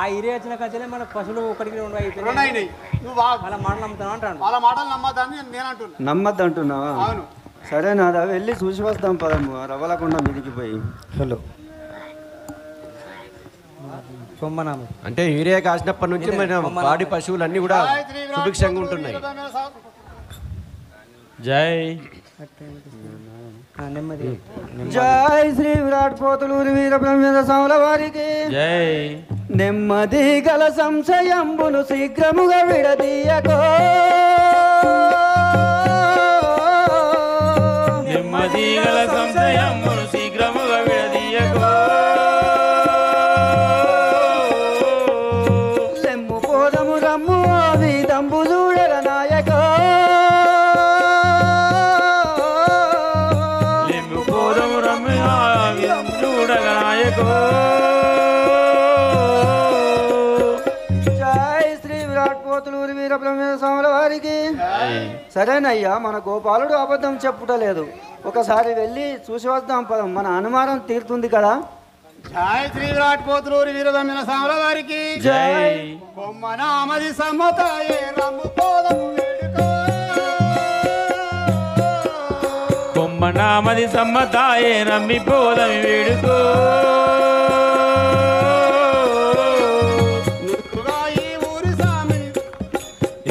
ఆ ఏరియా వచ్చిన కంచెలే మన పశువులు ఒకటికి రెండు అయినాయి. నువ్వు వాళ్ళ మాటలు నమ్ముతాను అంటాను. వాళ్ళ మాటలు నమ్మద్దని నేను అంటున్నా. నమ్మద్దు అంటున్నావా? అవును. సరే నాదా, వెళ్ళి చూసి వస్తాం పదము. రవ్వలకుండా మీదికి పోయి. హలో అంటే యూరియా కాసినప్పటి నుంచి మన పాడి పశువులు అన్ని కూడా సుభిక్షంగా ఉంటున్నాయి. జై జై శ్రీ విరాట్ పోతులూరి వీర బ్రహ్మేంద్ర స్వాముల వారికి. జై. నెమ్మది గల సంశయంబును శీఘ్రముగా విడదీయకో, నెమ్మది గల సంశయంబును శీఘ్రముగా విడదీయకో, లెమ్ము పోదము రమ్ము వీధంబు చూడల నాయకో, జై శ్రీ విరాట్ పోతులూరి వీర బ్రహ్మేంద్ర స్వాముల వారికి. సరేనయ్యా, మన గోపాలుడు అబద్ధం చెప్పుటలేదు. ఒకసారి వెళ్ళి చూసి వద్దాం పదం, మన అనుమానం తీరుతుంది కదా. జై శ్రీ విరాట్ పోతులూరి వీర బ్రహ్మేంద్ర స్వాముల వారికి. జై. కొమ్మనామది సమ్మతాయే రమ్ము పోదము వేడుకో, కొమ్మనామది సమ్మతాయే రమ్మి పోదమి వేడుకో,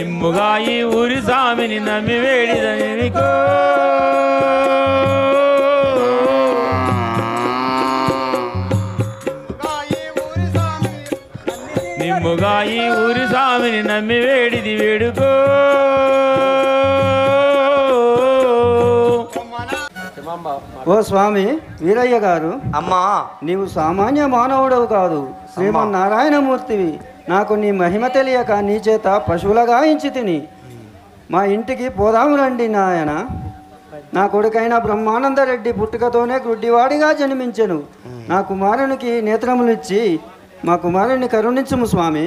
ఇమ్ముగా ఈ ఊరి సామిని నమ్మి వేడిదనికో, నిమ్ముగా ఈ ఊరి సామిని నమ్మి వేడిది వేడుకో. ఓ స్వామి వీరయ్య గారు, అమ్మా నీవు సామాన్య మానవుడవు కాదు, శ్రీమన్నారాయణమూర్తివి. నాకు నీ మహిమ తెలియక నీ చేత పశువులుగా ఇంచి తిని. మా ఇంటికి పోదాము రండి నాయన. నా కొడుకైన బ్రహ్మానందరెడ్డి పుట్టుకతోనే గుడ్డివాడిగా జన్మించెను. నా కుమారునికి నేత్రములు ఇచ్చి మా కుమారుని కరుణించుము స్వామి.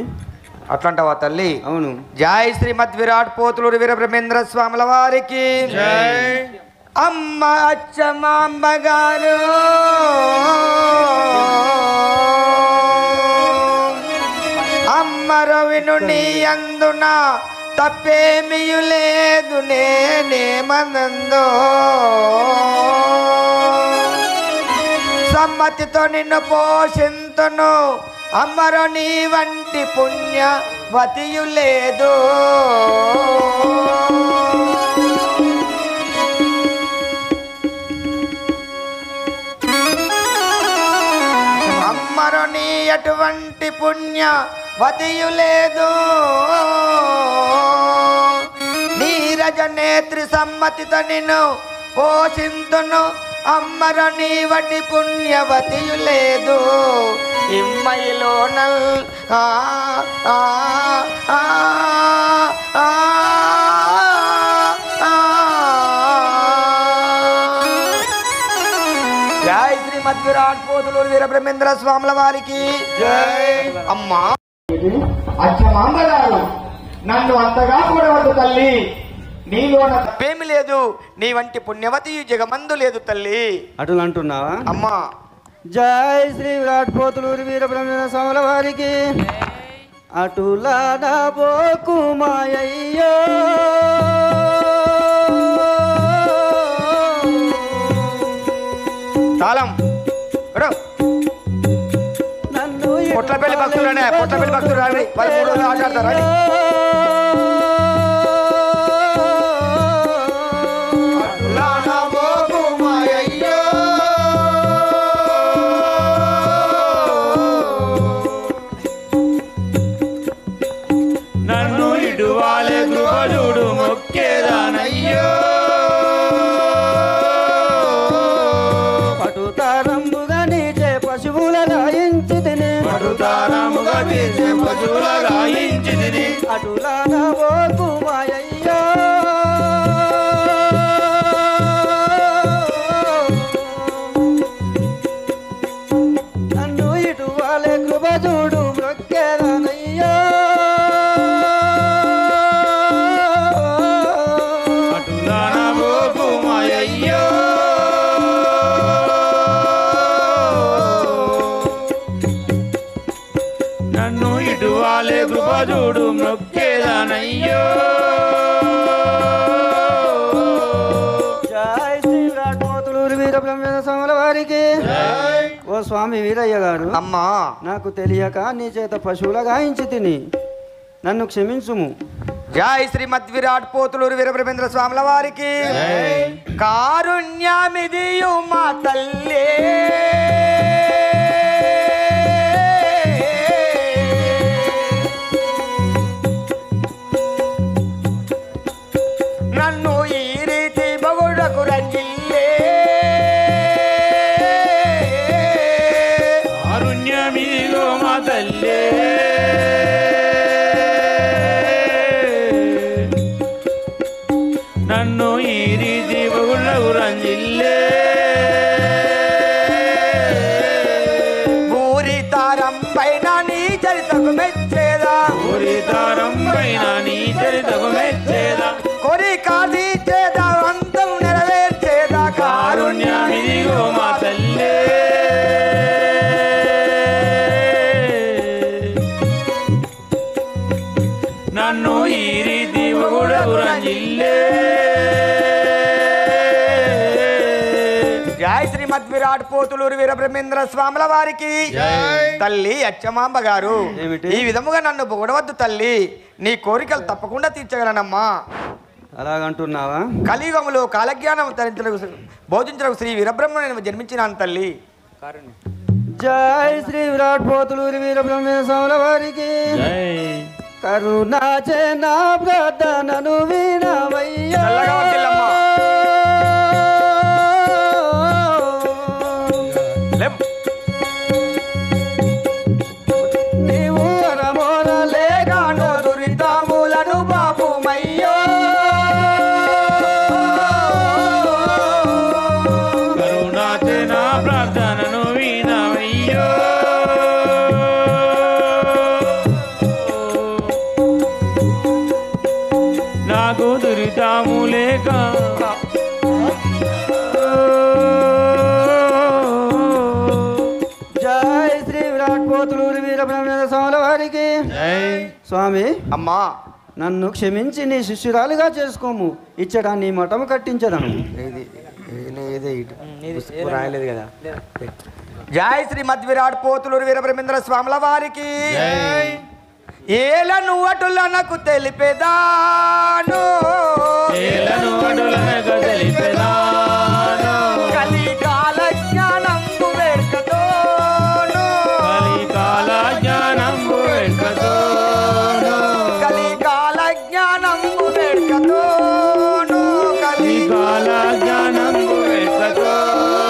అట్లాంటవా తల్లి? అవును. జై శ్రీమద్ విరాట్ పోతులూరి వీర బ్రహ్మేంద్ర స్వాముల వారికి. అమ్మ అచ్చమాంబ గారు అమ్మ రవిను నీ అందున తప్పేమియు లేదు, నేనేమనందో సమ్మతితో నిన్ను పోషింతును, అమ్మరు నీ వంటి పుణ్యవతియు లేదు. అమ్మరు నీ అటువంటి పుణ్యవతియు లేదు, నీరజ నేత్రి సమ్మతితో నిన్ను పోషింతును, అమ్మరని వటి పుణ్యవతియు లేదు ఇమ్మయిలో నల్ ఆ ఆ ఆ ఆ జై శ్రీమద్ విరాట్ పోతులూరు వీరబ్రహ్మేంద్ర స్వాముల వారికి జై. అమ్మా అచ్చమాంబగారు నన్ను అంతగా కూడవద్దు తల్లి, నీలో తప్పేమి లేదు, నీ వంటి పుణ్యవతి జగమందు లేదు తల్లి. అటులు అంటున్నావా అమ్మా? జై శ్రీ విరాట్ పోతులూరు వీరబ్రహ్మేంద్ర స్వాముల వారికి. అటులా పోకు మాయయ్యో తాళం నన్ను పొట్లపల్లి భక్తులనే పొట్లపల్లి భక్తులు రాని 13 రోజులు ఆటాడతారు. నన్ను ఇటువాలే కృపజుడు మొక్కేదానయ్యో పటుతారంబుగా నీచే పశువుల రాయించి తిని పటుతారముగా తీసే పశువుల గాయించి తిని అటులా పోకు మాయయ్యో నన్ను ఇటు వాళ్ళే కృప చూడు మొక్కేదానయ్యో అటులాన పోకు మాయయ్యో నన్ను ఇటువాలే కృపజుడు మొక్కేదానయ్యో జై శ్రీ విరాట్ పోతులూరు వీరబ్రహ్మేంద్ర స్వాముల వారికి. ఓ స్వామి వీరయ్య గారు, అమ్మా నాకు తెలియక నీ చేత పశువుల గాయించి తిని నన్ను క్షమించుము. జై శ్రీమద్ విరాట్ పోతులూరు వీరబ్రహ్మేంద్ర స్వాముల వారికి కారుణ్యమిదియు మా తల్లే నన్ను ఈ రీతి బగుడకు రంజిల్లే కారుణ్యమిదిగో మా తల్లే నన్ను ఈ రీతి బగుళ్ళకు రంజిల్లే ఊరి తారం పైన నీ చరితకు మెచ్చేదా ఊరి తారం పైన నీ చరితకు మెచ్చేదా కోరిక తీర్చేదా అంతం నెరవేర్చేదా కారుణ్యమిదిగో మా తల్లే నన్ను ఈ రీతి బగుళ్ళకు రంజిల్లే జై శ్రీమద్ విరాట్ పోతులూరు వీరబ్రహ్మేంద్ర స్వాముల వారికి తల్లి అచ్చమాంబ గారు ఏమిటి? ఈ విధముగా నన్ను పొగడవద్దు తల్లి, నీ కోరికలు తప్పకుండా తీర్చగలనమ్మా. అలాగంటున్నావా? కలియుగములో కాలజ్ఞానం తరించలకు బోధించడానికి శ్రీ వీరబ్రహ్మను జన్మించినాను తల్లి. జై శ్రీ విరాట్ పోతులూరు వీరబ్రహ్మేంద్ర స్వాముల వారికి. కరుణాచే నా ప్రార్థనను వినవయ్యా. చల్లగా వర్ధిల్లమ్మా. లేం. నీవు వరమోర లేగానో దురితాములను బాపుమయ్యో కరుణాచే నా ప్రార్థనను వినవయ్యో నాకు దురితాము లేక జై శ్రీ విరాట్ పోతులూరు వీరబ్రహ్మేంద్ర స్వాముల వారికి. స్వామి, అమ్మా నన్ను క్షమించి నీ శిష్యురాలుగా చేసుకోము. ఇచ్చట నీ మఠము కట్టించదను. రాయలేదు కదా. జై శ్రీమద్ విరాట్ పోతులూరు వీరబ్రహ్మేంద్ర స్వాముల వారికి ఏలను అటులనకు తెలిపేదాను ఏలను అడులనక తెలిపెదాను కలికాల జ్ఞానంబు వేడుకతోను కలికాల జ్ఞానంబు వెంకతోను కలికాల జ్ఞానంబు వేడుకతోను కలికాల జ్ఞానంబు వెంకతోను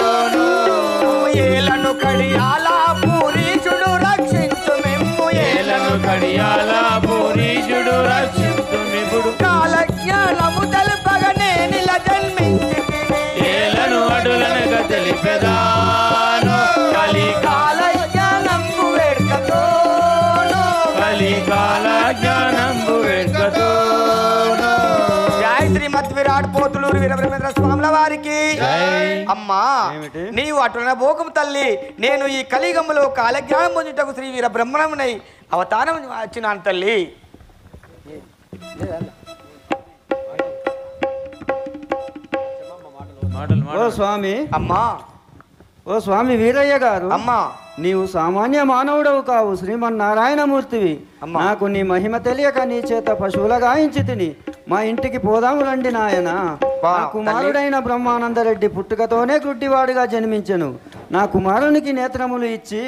విరాట్ పోతులూరు వీరబ్రహ్మేంద్ర స్వాముల వారికి అమ్మా నీవు అటున భోగం తల్లి నేను ఈ కలియుగములో కాలజ్ఞానం పొందుటకు శ్రీ వీరబ్రహ్మణమునై అవతారం వచ్చినాను తల్లి. ఓ స్వామి అమ్మా ఓ స్వామి వీరయ్య గారు అమ్మా నీవు సామాన్య మానవుడవు కావు, శ్రీమన్నారాయణమూర్తివి. నాకు నీ మహిమ తెలియక నీ చేత పశువుల గాయించి తిని మా ఇంటికి పోదాము రండి నాయన. నా కుమారుడైన బ్రహ్మానందరెడ్డి పుట్టుకతోనే గుడ్డివాడిగా జన్మించెను. నా కుమారునికి నేత్రములు ఇచ్చి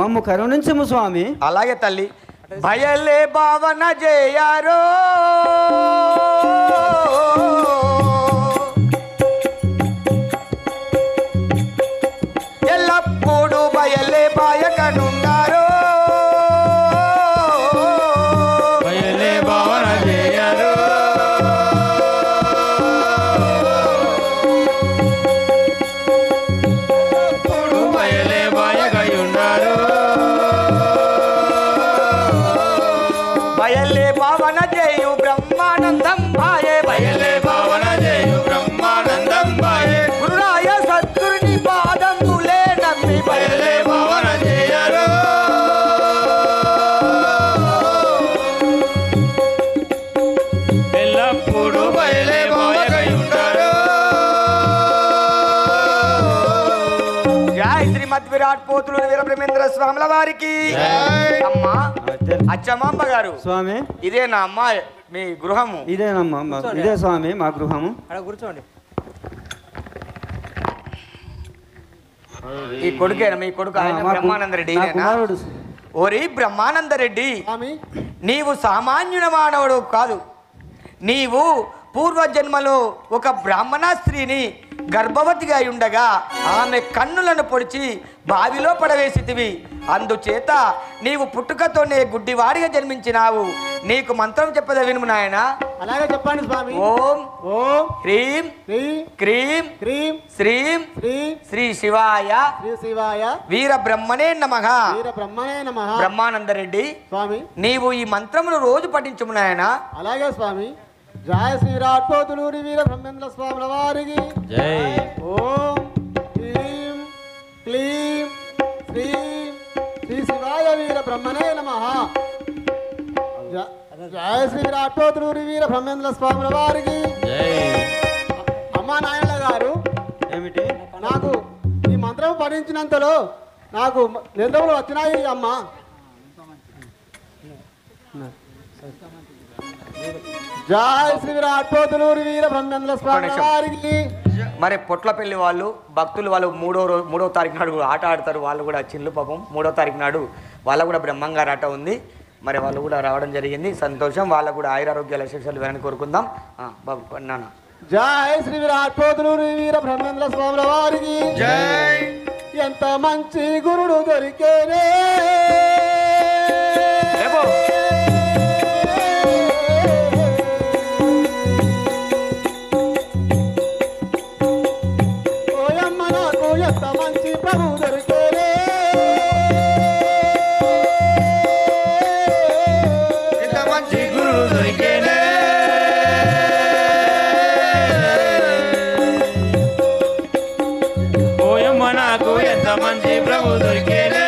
మమ్ము కరుణించుము స్వామి. అలాగే తల్లి. భయలే భావన జయారో ఎల్లప్పుడు భయలే బాయకనుండారో భయలే భావన చేయరు భయలే బాయకయున్నారు భయలే భావన చేయు బ్రహ్మానందం భాయే భయలే భావన చేయు బ్రహ్మానందం భాయే గురురాయ సద్గురుని పాదములే నమ్మి భయలే భావన చేయరు ఎల్లప్పుడు భయలే బాయకయున్నారు జై శ్రీమద్ విరాట్ పోతులూరు వీరబ్రహ్మేంద్ర స్వాముల వారికి. అమ్మా అచ్చమాంబ గారు స్వామి ఇదే నా అమ్మా మీ గృహము. ఇదేనమ్మా ఇదే స్వామి మా గృహము. అక్కడ కూర్చోండి. ఈ కొడుకేనా మీ కొడుకు ఆయన బ్రహ్మానందరెడ్డి ఈయనేనా? ఓరి బ్రహ్మానందరెడ్డి నీవు సామాన్యుల మానవుడు కాదు. నీవు పూర్వజన్మలో ఒక బ్రాహ్మణ స్త్రీని గర్భవతిగా ఉండగా ఆమె కన్నులను పొడిచి బావిలో పడవేసితివి. అందుచేత నీవు పుట్టుకతోనే గుడ్డివాడిగా జన్మించినావు. నీకు మంత్రం చెప్పద వినుము నాయన. అలాగే చెప్పండి స్వామి. ఓం ఓం హ్రీం క్రీం క్రీం శ్రీం శ్రీం శ్రీ శివాయ శ్రీ శివాయ వీర బ్రహ్మణే నమః. వీర బ్రహ్మణే నమః. బ్రహ్మానందరెడ్డి స్వామి నీవు ఈ మంత్రమును రోజు పఠించుము నాయన. అలాగే స్వామి. జయ శ్రీ విరాట్ పోతులూరి వీర బ్రహ్మేంద్ర స్వాముల వారికి జై. ఓం హ్రీం క్లీం శ్రీం శ్రీ శివాయ వీర బ్రహ్మణే నమః. జయ శ్రీ విరాట్ పోతులూరి వీర బ్రహ్మేంద్ర స్వాముల వారికి. అమ్మా నాయన గారు ఏమిటి? నాకు ఈ మంత్రం పఠించినంతలో నాకు నిద్రలు వచ్చినాయి అమ్మా. జై శ్రీ విరాట్ పోతులూరి వీర బ్రహ్మేంద్ర స్వామి వారికి. మరి పొట్లపల్లి వాళ్ళు భక్తులు వాళ్ళు మూడో తారీఖు నాడు ఆట ఆడతారు. వాళ్ళు కూడా చిల్లు పాపం 3వ తారీఖు నాడు వాళ్ళ కూడా బ్రహ్మంగారు ఆట ఉంది. మరి వాళ్ళు కూడా రావడం జరిగింది. సంతోషం. వాళ్ళకు కూడా ఆయురారోగ్యాల శిక్షలు ఇవ్వాలని కోరుకుందాం. బాబు నాన్న. జై శ్రీ విరాట్ పోతులూరి వీర బ్రహ్మేంద్ర స్వాముల వారికి. ఎంత మంచి గురుడు దొరికేనే. ఓయమ్మ నాకు ఎంత మంచి ప్రభు దొరికేనే. ఎంత మంచి గురువు దొరికేనే. ఓయమ్మ నాకు ఎంత మంచి ప్రభు దొరికేనే.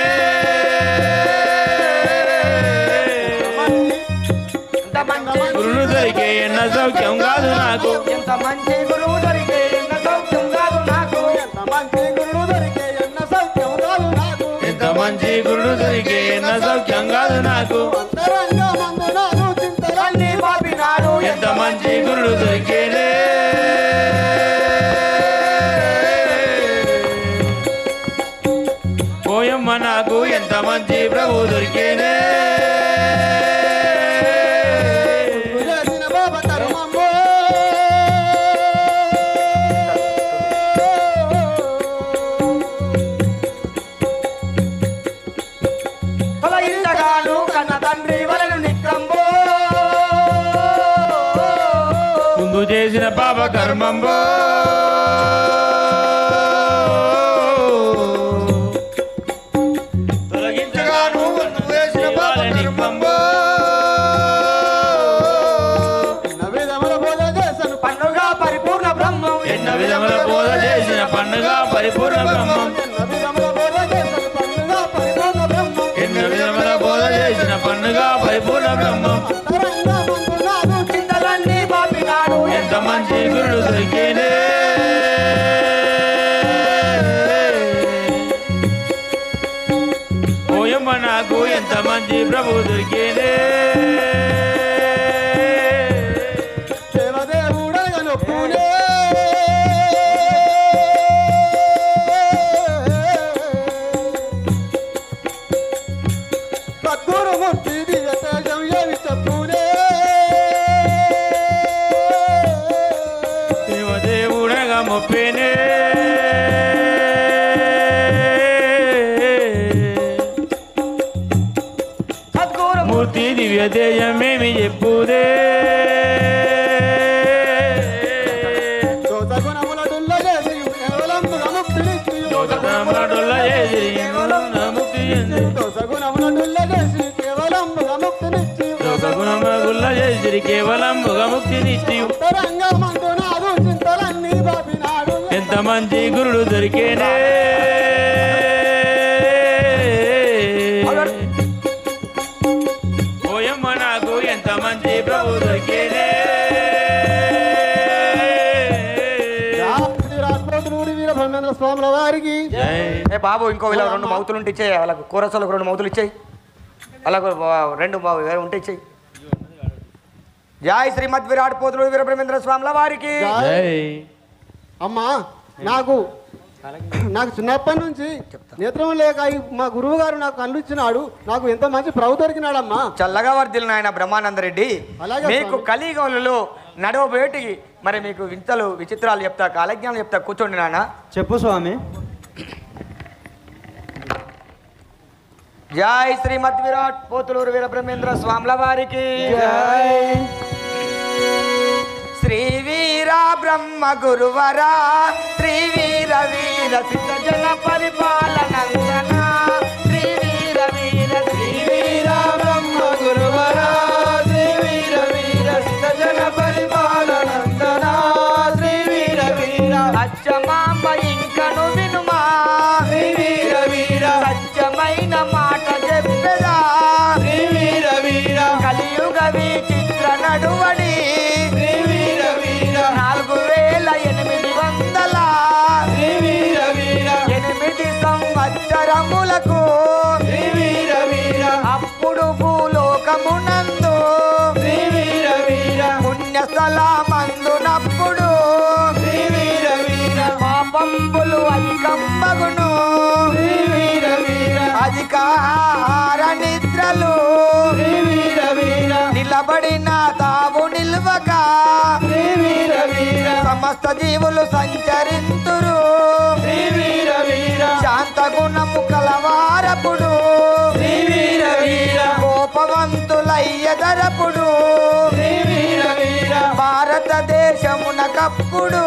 గురువు దొరికే ఎన్న సౌఖ్యం కాదు నాకు. ఎంత మంచి గురువు దొరికే ఎన్న సౌఖ్యం కాదు నాకు. ఎంత మంచి గురుడు దొరికే ఎన్న సౌఖ్యం కాదు నాకు. ఎంత మంచి గురువు దొరికే ఎన్న సౌఖ్యం కాదు నాకు. అంతరంగా మందునాను చింతలన్నీ పాపినాడు. ఎంత మంచి గురుడు దొరికేనే. ఓయమ్మ నాకు ఎంత మంచి ప్రభు దొరికేనే. చేసిన బాబ కర్మమ్మో. తొలగించగాను కన్న తండ్రి వలను నిక్రంబో. ముందు చేసిన పాప కర్మంబో. తొలగించగాను ముందు చేసిన పాప కర్మంబో. నవేదముల పూజ చేసను పన్నుగా పరిప పండుగ పరిపూర్ణ బ్రహ్మం ఎన్నో విధముల బోధ చేసిన పండుగ పరిపూర్ణ బ్రహ్మం ఎంత మంచి గురుడు దొరికేనే ఓయమ్మ నాకు ఎంత మంచి ప్రభు దొరికేనే దేవదేవుడగా మొప్పేనే మూర్తి దివ్య తేజమేమి చెప్పుదే కేవలం ముక్తినిచ్చి ఎంత మంచి గురుడు దొరికేనే ఓయమ్మ నాకు ఎంత మంచి ప్రభు దొరికేనే స్వాముల వారికి ఏ బాబు ఇంకో ఇలా 2 మౌతులు ఉంటే ఇచ్చేయి వాళ్ళకు కోరసలకు 2 మౌతులు ఇచ్చేయి అలాగ 2 ఉంటే ఇచ్చేయి జై శ్రీమద్ విరాట్ పోతులూరి వీరబ్రహ్మేంద్ర స్వాముల వారికి అమ్మా నాకు చిన్నప్పటి నుంచి నేత్రం లేక మా గురువు గారు నాకు కళ్ళు ఇచ్చినాడు నాకు ఎంత మంచి ప్రభు దొరికినాడమ్మా చల్లగా వర్ధిల్లిన ఆయన బ్రహ్మానందరెడ్డి మీకు కలియుగంలో నడవబేటికి మరి మీకు వింతలు విచిత్రాలు చెప్తా కాలజ్ఞానం చెప్తా కూర్చోండి నాన్న చెప్పు స్వామి జై శ్రీమద్ విరాట్ పోతులూరి వీరబ్రహ్మేంద్ర స్వాముల వారికి శ్రీ వీర బ్రహ్మ గురువరా శ్రీ వీర వీర సిద్ధ జన పరిపాలనందన శ్రీ వీర వీర శ్రీ వీర బ్రహ్మ గురువరా శ్రీ వీర వీర సిద్ధ జన పరిపాలనందన శ్రీ వీర వీర అచ్చమాంబ ఇంకను వినుమా శ్రీ వీర వీర సత్యమైన మాట చెప్పెదా శ్రీ వీర వీర కలియుగ విచిత్ర నడువడి శ్రీ వీర వీర 4800 శ్రీ వీర వీర 8 సంవత్సరములకు శ్రీ వీర వీర అప్పుడు భూలోకమునందు శ్రీ వీర వీర పుణ్యస్థలమందునప్పుడు శ్రీ వీర వీర పాపంబులు అధికంబగును శ్రీ వీర వీర అధికార నిద్రలు శ్రీ వీర వీర నిలబడిన తావు నిల్వక శ్రీ వీర వీర సమస్త జీవులు సంచరింతురు శ్రీ వీర వీర శాంత గుణము కలవారపుడు శ్రీ వీర వీర కోపవంతులయ్యదరపుడు శ్రీ వీర వీర భారతదేశమునకప్పుడు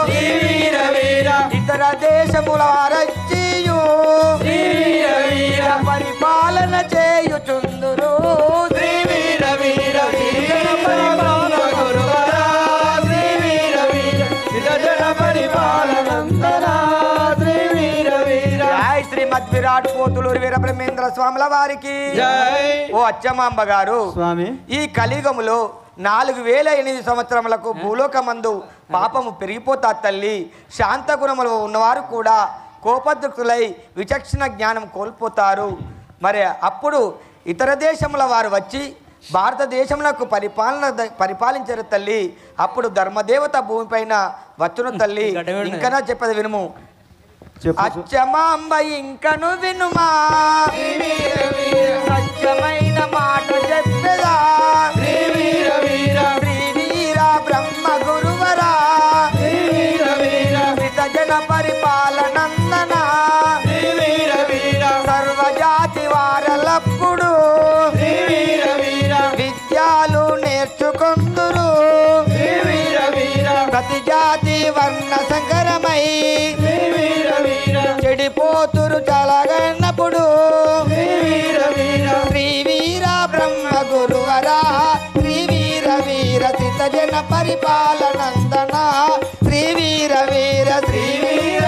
శ్రీ వీర వీర ఇతర దేశముల వారచ్చియు శ్రీ వీర వీర పరిపాలన చేయుచుందురు శ్రీ వీర వీర పరిపాలన గురువరా శ్రీ వీర వీర జన పరిపాలనందన శ్రీ వీర వీర జై శ్రీమద్ విరాట్ పోతులూరి వీరబ్రహ్మేంద్ర స్వాముల వారికి ఓ అచ్చమాంబ గారు స్వామి ఈ కలియుగములో 4008 సంవత్సరములకు భూలోకమందు పాపము పెరిగిపోతా తల్లి శాంత గుణములు ఉన్నవారు కూడా కోపదృక్తులై విచక్షణ జ్ఞానం కోల్పోతారు మరి అప్పుడు ఇతర దేశముల వారు వచ్చి భారతదేశంలో పరిపాలించారు తల్లి అప్పుడు ధర్మదేవత భూమిపైన వచ్చును తల్లి ఇంకనా చెప్పదు వినుము అచ్చమాంబ ఇంకను వినుమా సత్యమైన మాట చెప్పదా శ్రీ వీర వీర శ్రీ వీర బ్రహ్మ గురువరా శ్రీ వీర వీర శ్రిత జన పరిపాలనందన శ్రీ వీర వీర సర్వజాతి వారలప్పుడు శ్రీ వీర వీర విద్యాలు నేర్చుకుందురు శ్రీ వీర వీర ప్రతి జాతి వర్ణ సంకరమై శ్రీ వీర వీర చెడిపోతురు చలగన్నప్పుడు శ్రీ వీర వీర శ్రీ వీర బ్రహ్మ గురువరా శ్రీ వీర వీర సిద్ధ జన పరిపాలనందన శ్రీ వీర వీర శ్రీ వీర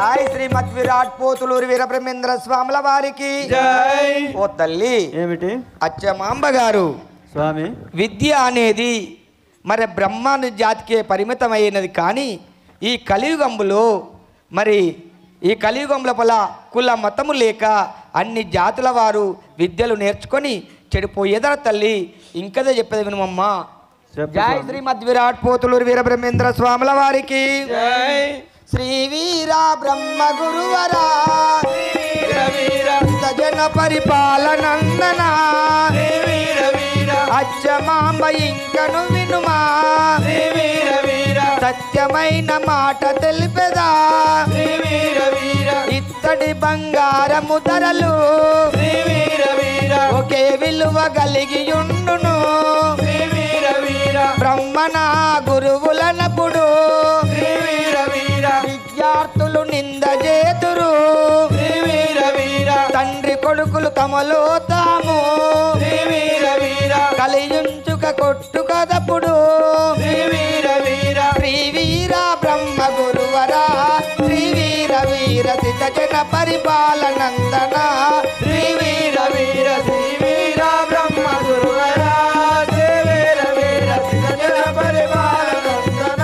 జై శ్రీమద్ విరాట్ పోతులూరి వీరబ్రహ్మేంద్ర స్వాముల వారికి జై. ఓ తల్లి ఏమిటి అచ్చమాంబ గారు, స్వామి విద్య అనేది మరి బ్రహ్మాండ జాతికే పరిమితమైనది. కానీ ఈ కలియుగంలో ఈ కలియుగంలో కుల మతము లేక అన్ని జాతుల వారు విద్యలు నేర్చుకొని చెడిపోయేదర తల్లి. ఇంకదే చెప్పేది వినుమమ్మా. జై శ్రీమద్ విరాట్ పోతులూరి వీరబ్రహ్మేంద్ర స్వాముల వారికి జై. శ్రీ వీర బ్రహ్మ గురువరా జన పరిపాలనందన అచ్చమాంబ ఇంకను వినుమా సత్యమైన మాట తెలిపెదా ఇత్తడి బంగారము ధరలు ఒకే విలువ కలిగియుండును బ్రహ్మణ గురువులనప్పుడు విద్యార్థులు నిందజేతురు తండ్రి కొడుకులు తమలో తాము కలియుంచుక కొట్టుకదప్పుడు శ్రీ వీర బ్రహ్మ గురువరా శ్రీ వీర వీర సిద్ధ జన పరిపాలనందన శ్రీ వీర వీర శ్రీ వీర బ్రహ్మ గురువరా శ్రీ వీర వీర సిద్ధ జన పరిపాలనందన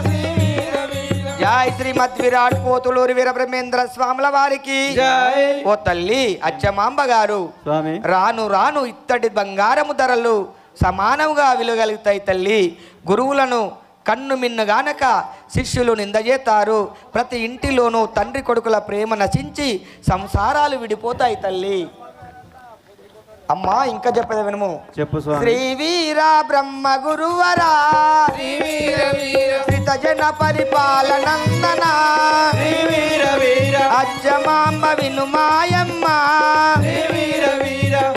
శ్రీ వీర వీర. జై శ్రీమద్ విరాట్ పోతులూరి వీరబ్రహ్మేంద్ర స్వాముల వారికి జై. ఓ తల్లి అచ్చమాంబ గారు, రాను రాను ఇత్తడి బంగారము ధరలు సమానంగా విలువగలుగుతాయి తల్లి. గురువులను కన్ను మిన్నగానక శిష్యులు నిందజేతారు. ప్రతి ఇంటిలోనూ తండ్రి కొడుకుల ప్రేమ నశించి సంసారాలు విడిపోతాయి తల్లి. అమ్మా ఇంకా చెప్పేది వినుము. చెప్పు శ్రీ వీర బ్రహ్మ గురువరా శ్రీత జన పరిపాలనందన అచ్చమాంబ వినుమాయమ్మ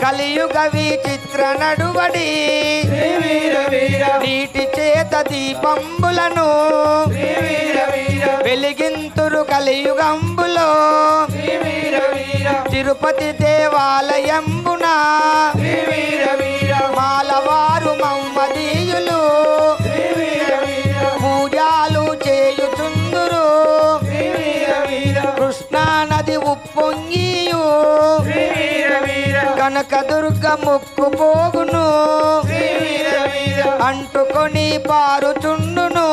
కలియుగ విచిత్ర నడువడి నీటి చేత దీపంబులను వెలిగింతురు కలియుగంబులో తిరుపతి దేవాలయంబున మాలవారు మమ్మదీయులు పూజాలు చేయుచుందురు కృష్ణా నది ఉప్పొంగియు కనకదుర్గ ముక్కు పోగును అంటుకొని పారుచుండును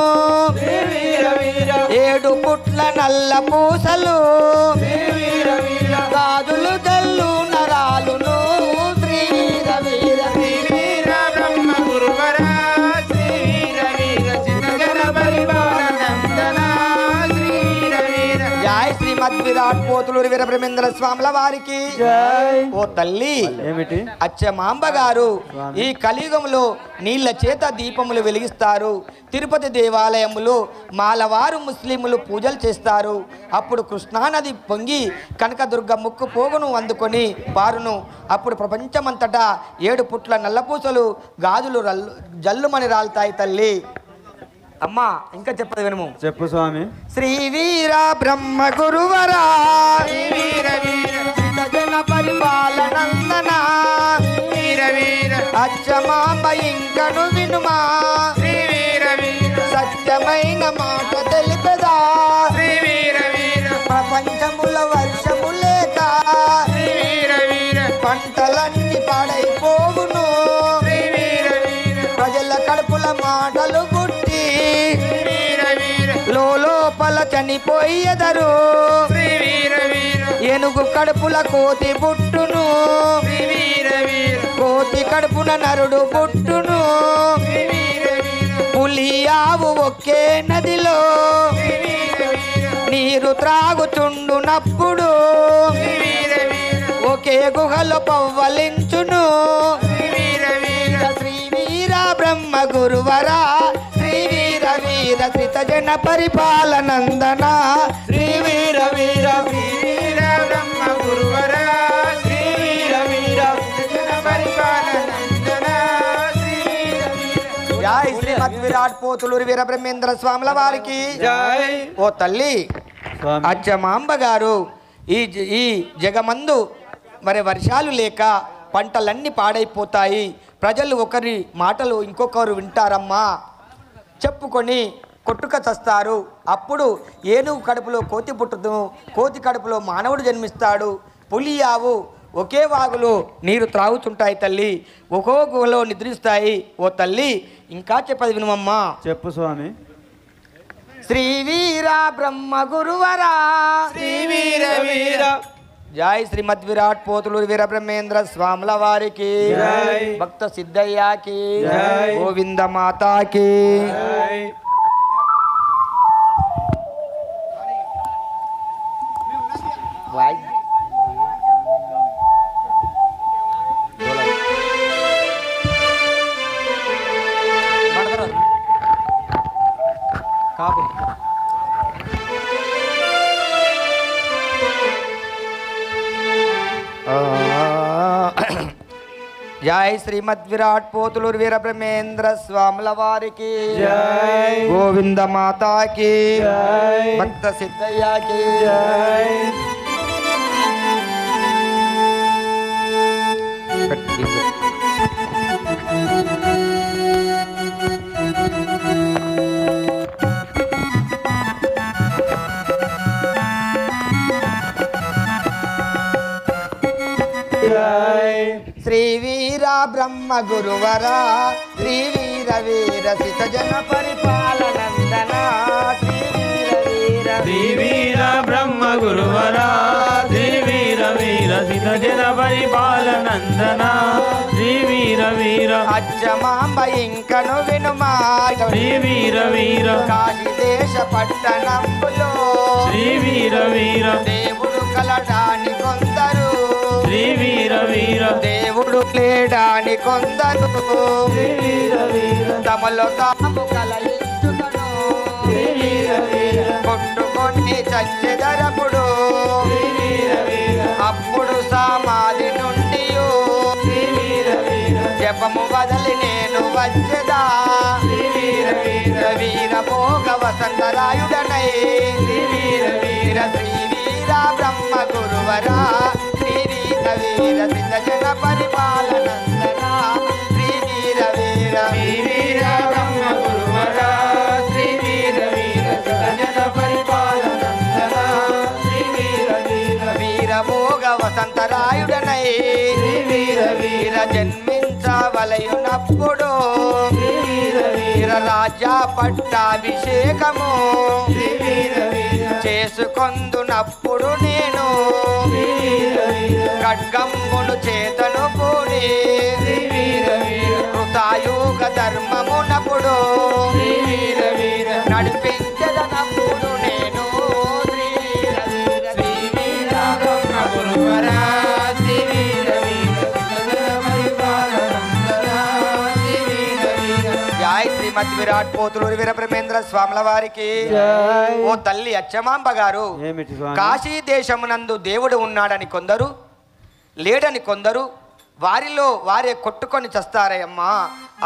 ఏడు పుట్ల నల్ల పూసలు గాజులు జల్లు నరాలును శ్రీ వీర వీర శ్రీ వీర బ్రహ్మ గురువరా శ్రీ వీర వీర సిద్ధ జన పరిపాలనందన శ్రీ వీర వీర. జై శ్రీమద్ విరాట్ పోతులూరి వీరబ్రహ్మేంద్ర స్వాముల వారికి జై. ఓ తల్లి ఏమిటి అచ్చమాంబ గారు, ఈ కలియుగంలో నీళ్ల చేత దీపములు వెలిగిస్తారు. తిరుపతి దేవాలయములో మాలవారు ముస్లింలు పూజలు చేస్తారు. అప్పుడు కృష్ణానది పొంగి కనకదుర్గ ముక్కు పోగును అందుకొని పారును. అప్పుడు ప్రపంచమంతటా 7 పుట్ల నల్లపూసలు గాజులు జల్లుమని రాలుతాయి తల్లి. అమ్మా ఇంకా చెప్పదు వినుము. చెప్పు స్వామి. శ్రీ వీర బ్రహ్మ గురువరా జన పరిపాలనందన అచ్చమాంబ ఇంకను వినుమా సత్యమైన మాట తెలిపెదా ప్రపంచముల వర్షము లేక పంటలన్నీ పాడైపోవును ప్రజల కడుపుల మాటలు పుట్టి లోపల చనిపోయేదరు ఏనుగు కడుపుల కోతి పుట్టును కోతి కడుపున నరుడు పుట్టును పులి ఆవు ఒకే నదిలో నీరు త్రాగుచుండునప్పుడు ఒకే గుహలో పవ్వలించును శ్రీ వీర బ్రహ్మ గురువరా శ్రీ వీర వీర శ్రీత జన పరిపాలనందన శ్రీ వీర వీర శ్రీ వీర బ్రహ్మ గురువరా శ్రీ వీర వీర జన పరిపాలనందన శ్రీ వీర వీర. జై శ్రీమద్ విరాట్ పోతులూరి వీరబ్రహ్మేంద్ర స్వాముల వారికి జై. ఓ తల్లి అచ్చమాంబ గారు, ఈ జగమందు మరి వర్షాలు లేక పంటలన్నీ పాడైపోతాయి. ప్రజలు ఒకరి మాటలు ఇంకొకరు వింటారమ్మా చెప్పుకొని కొట్టుక చస్తారు. అప్పుడు ఏనుగు కడుపులో కోతి పుట్టును, కోతి కడుపులో మానవుడు జన్మిస్తాడు. పులి ఆవు ఒకే వాగులో నీరు త్రాగుతుంటాయి తల్లి, ఒక్కో గుహలో నిద్రిస్తాయి. ఓ తల్లి ఇంకా చెప్పది వినుమమ్మా. చెప్పు స్వామి. శ్రీ వీర బ్రహ్మ గురువరా శ్రీ వీర వీర జై శ్రీమద్ విరాట్ పోతులూరి వీర బ్రహ్మేంద్ర స్వాముల వారికి, భక్త సిద్ధయ్యకి, గోవింద మాతాకి. జై శ్రీమద్ విరాట్ పోతులూరి వీర బ్రహ్మేంద్ర స్వాముల వారికి, గోవింద మాతాకి, భక్త సిద్ధయ్యకి. శ్రీ వీర బ్రహ్మ గురువరా శ్రీ వీర వీర సిత జన పరిపాలనందన శ్రీ వీర వీర శ్రీ వీర బ్రహ్మ గురువరా శ్రీ వీర వీర సిత జన పరిపాలనందన శ్రీ వీర వీర అచ్చమాంబ ఇంకను వినుమాట శ్రీ వీర వీర కాశీ దేశ పట్టణంబులో శ్రీ వీర వీర దేవుడు కలడాని కొందరు శ్రీ వీర వీర దేవుడు లేడాని కొందరు శ్రీ వీర వీర తమలో తాము కలయించుకను శ్రీ వీర వీర కొట్టుకొని చచ్చెదరపుడు శ్రీ వీర వీర అప్పుడు సమాధి నుండి శ్రీ వీర వీర జపము వదలి నేను వచ్చేదా శ్రీ వీర వీర వీర భోగ వసంతరాయుడనై శ్రీ వీర వీర శ్రీ వీర బ్రహ్మ గురువరా శ్రీ వీర వీర సిద్ధ జన పరిపాలనందన శ్రీ వీర వీర శ్రీ వీర బ్రహ్మ గురువరా శ్రీ వీర వీర సిత జన పరిపాలనందన శ్రీ వీర వీర వీర భోగ వసంతరాయుడనై శ్రీ వీర వీర జన్మించవలయునప్పుడు శ్రీ వీర వీర రాజా పట్టాభిషేకము శ్రీ వీర వీర చేసుకొందునప్పుడు నేను శ్రీ వీర వీర ఖడ్గమ్మును చేతను కూడి శ్రీ వీర వీర కృతాయుగ ధర్మమునప్పుడు శ్రీ వీర వీర నడిపించదనప్పుడు నేను శ్రీ వీర వీర శ్రీ వీర బ్రహ్మ గురువరా శ్రీ వీర వీర సిత జన పరిపాలనందన శ్రీ వీర వీర జై శ్రీమద్ విరాట్ పోతులూరి వీర బ్రహ్మేంద్ర స్వాముల వారికి. ఓ తల్లి అచ్చమాంబ గారు, ఏమిటి స్వామి? కాశీ దేశమునందు దేవుడు ఉన్నాడని కొందరు, లేడని కొందరు, వారిలో వారే కొట్టుకొని చస్తారయ్యమ్మా.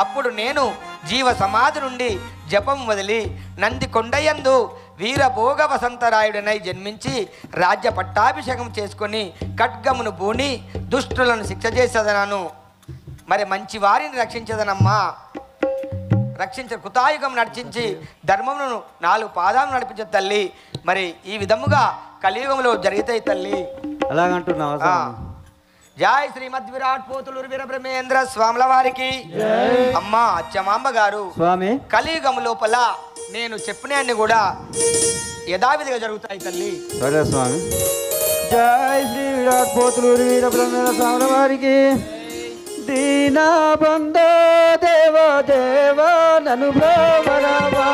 అప్పుడు నేను జీవ సమాధి నుండి జపం వదిలి నంది కొండయందు వీరభోగ వసంతరాయుడనై జన్మించి రాజ్య పట్టాభిషేకం చేసుకొని ఖడ్గమును బూని దుష్టులను శిక్ష చేసేదనను. మరి మంచి వారిని రక్షించదనమ్మా. రక్షించ కృతాయుగం నడిచించి ధర్మమును 4 పాదాలను నడిపించే తల్లి. మరి ఈ విధముగా కలియుగంలో జరుగుతాయి తల్లి. అలాగంటున్నావా స్వామి? జై శ్రీమద్ విరాట్ పోతులూరి వీర బ్రహ్మేంద్ర స్వాముల వారికి. అమ్మా అచ్చమాంబ గారు, స్వామి కలియుగం లోపల నేను చెప్పినవన్నీ కూడా యథావిధిగా జరుగుతాయి తల్లి. సరే స్వామి. జై శ్రీ విరాట్ పోతులూరి వీర బ్రహ్మేంద్ర స్వాముల వారికి. దీన బంధో దేవ దేవ నను బ్రోవరావా,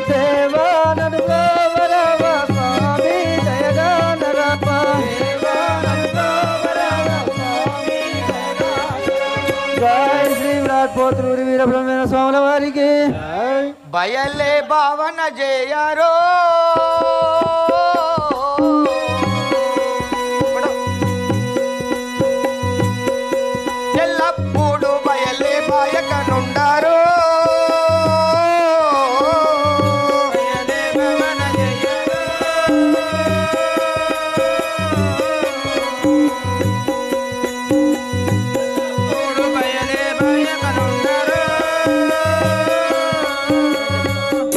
దేవా నను బ్రోవరావా స్వామి జయగాన రామ. జై శ్రీ విరాట్ పోతులూరి వీర బ్రహ్మేంద్ర స్వాముల వారికి. బయలే భావన జయరో ఎల్లప్పుడు బయలే బాయకనుండారో.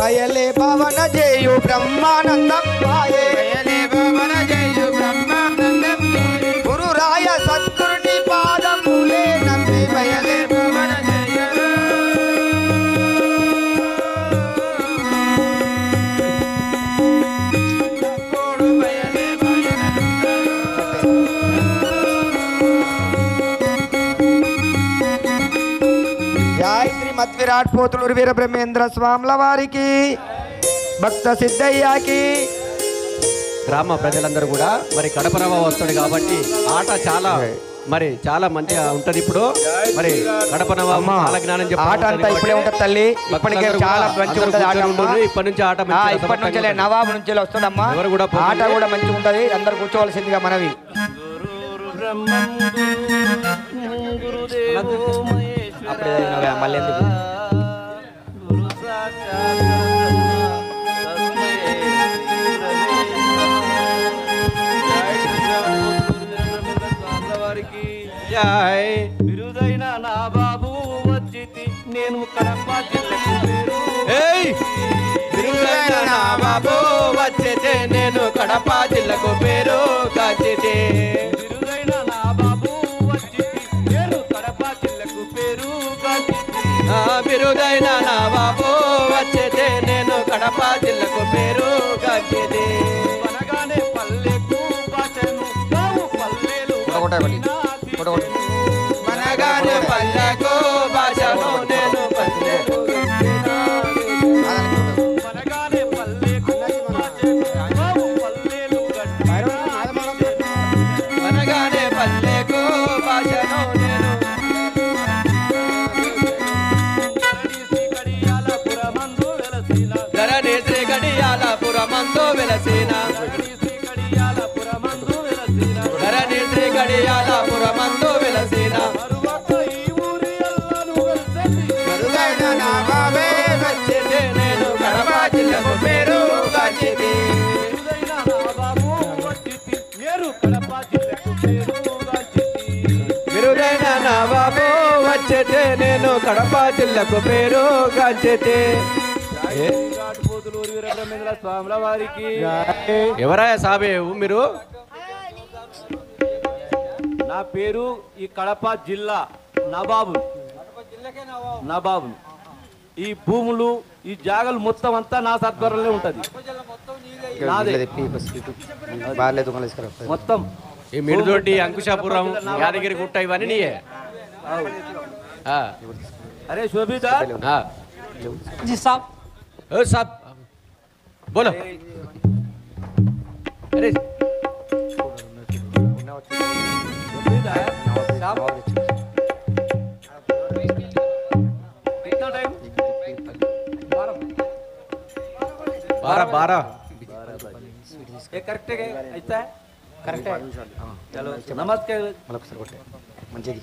బయలే భవన జయు బ్రహ్మానందం పాయే బయలే భవన జయు బ్రహ్మానందం గురు రాయ సద్గురుని పాదములే నమ్మి బయలే భవన జయు జై శ్రీ మధ్విరాట్ పోతులూరు వీర బ్రహ్మేంద్ర స్వాముల వారికి భక్త సిద్ధయ్యకి గ్రామ ప్రజలందరూ కూడా మరి కడపరవ వస్తాడు కాబట్టి ఆట చాలా చాలా మంచిగా ఉంటది. ఇప్పుడు మరి కడపనవ చాలా జ్ఞానం ఆట అంతా ఇప్పుడే ఉంటది తల్లి. ఇప్పటికే చాలా మంచిగా ఉంటది ఆట. ఇప్పటి నుంచి ఆట ఇప్పటి నుంచి నవాబు నుంచి వస్తుందమ్మా. ఆట కూడా మంచిగా ఉంటది. అందరు కూర్చోవలసిందిగా మనవి. అప్పుడే మళ్ళీ ఎందుకు జై బిరుదైన నా బాబు వచ్చితి నేను కడప జిల్లకు పేరు బిరుదైన నా బాబు వచ్చితే నేను కడప జిల్లకు పేరు కాచితే బిరుదైన నా బాబు వచ్చితి నేను కడప జిల్లకు పేరు కాచితి బిరుదైన నా బాబు వచ్చితే నేను కడప జిల్లకు పేరు కాచితే అనగానే పల్లెకు భాషను పల్లెలు మనగానే పల్లెకు భాషను నేను పల్లెలు మనగానే పల్లెకు భాషను పల్లెలు మనగానే పల్లెకు భాషను నేను ధరణి శ్రీ గడియాలపురమందు వెలసిన ధరణి శ్రీ గడియాలపురమందు వెలసిన మరుగైన నా బాబే వచ్చితే నేను కడప జిల్లకు పేరు కాచితి బిరుదైన నా బాబు వచ్చితే నేను కడప జిల్లకు పేరు కాచితి. స్వాముల వారికి ఎవరాయ సాబేవు మీరు? నా పేరు ఈ కడప జిల్లా నవాబు. ఈ భూములు ఈ జాగలు మొత్తం అంతా నా సత్వరంలో ఉంటది. మొత్తం ఈ మిరుదొడ్డి, అంకుశాపురం, యాదగిరి గుట్ట ఇవన్నీ నీయే. అరే శోభిత जी साहब साहब बोलो. अरे कितना टाइम? 12 ये करेक्ट है? ऐसा है करेक्ट है. चलो नमस्कार. మంచిది.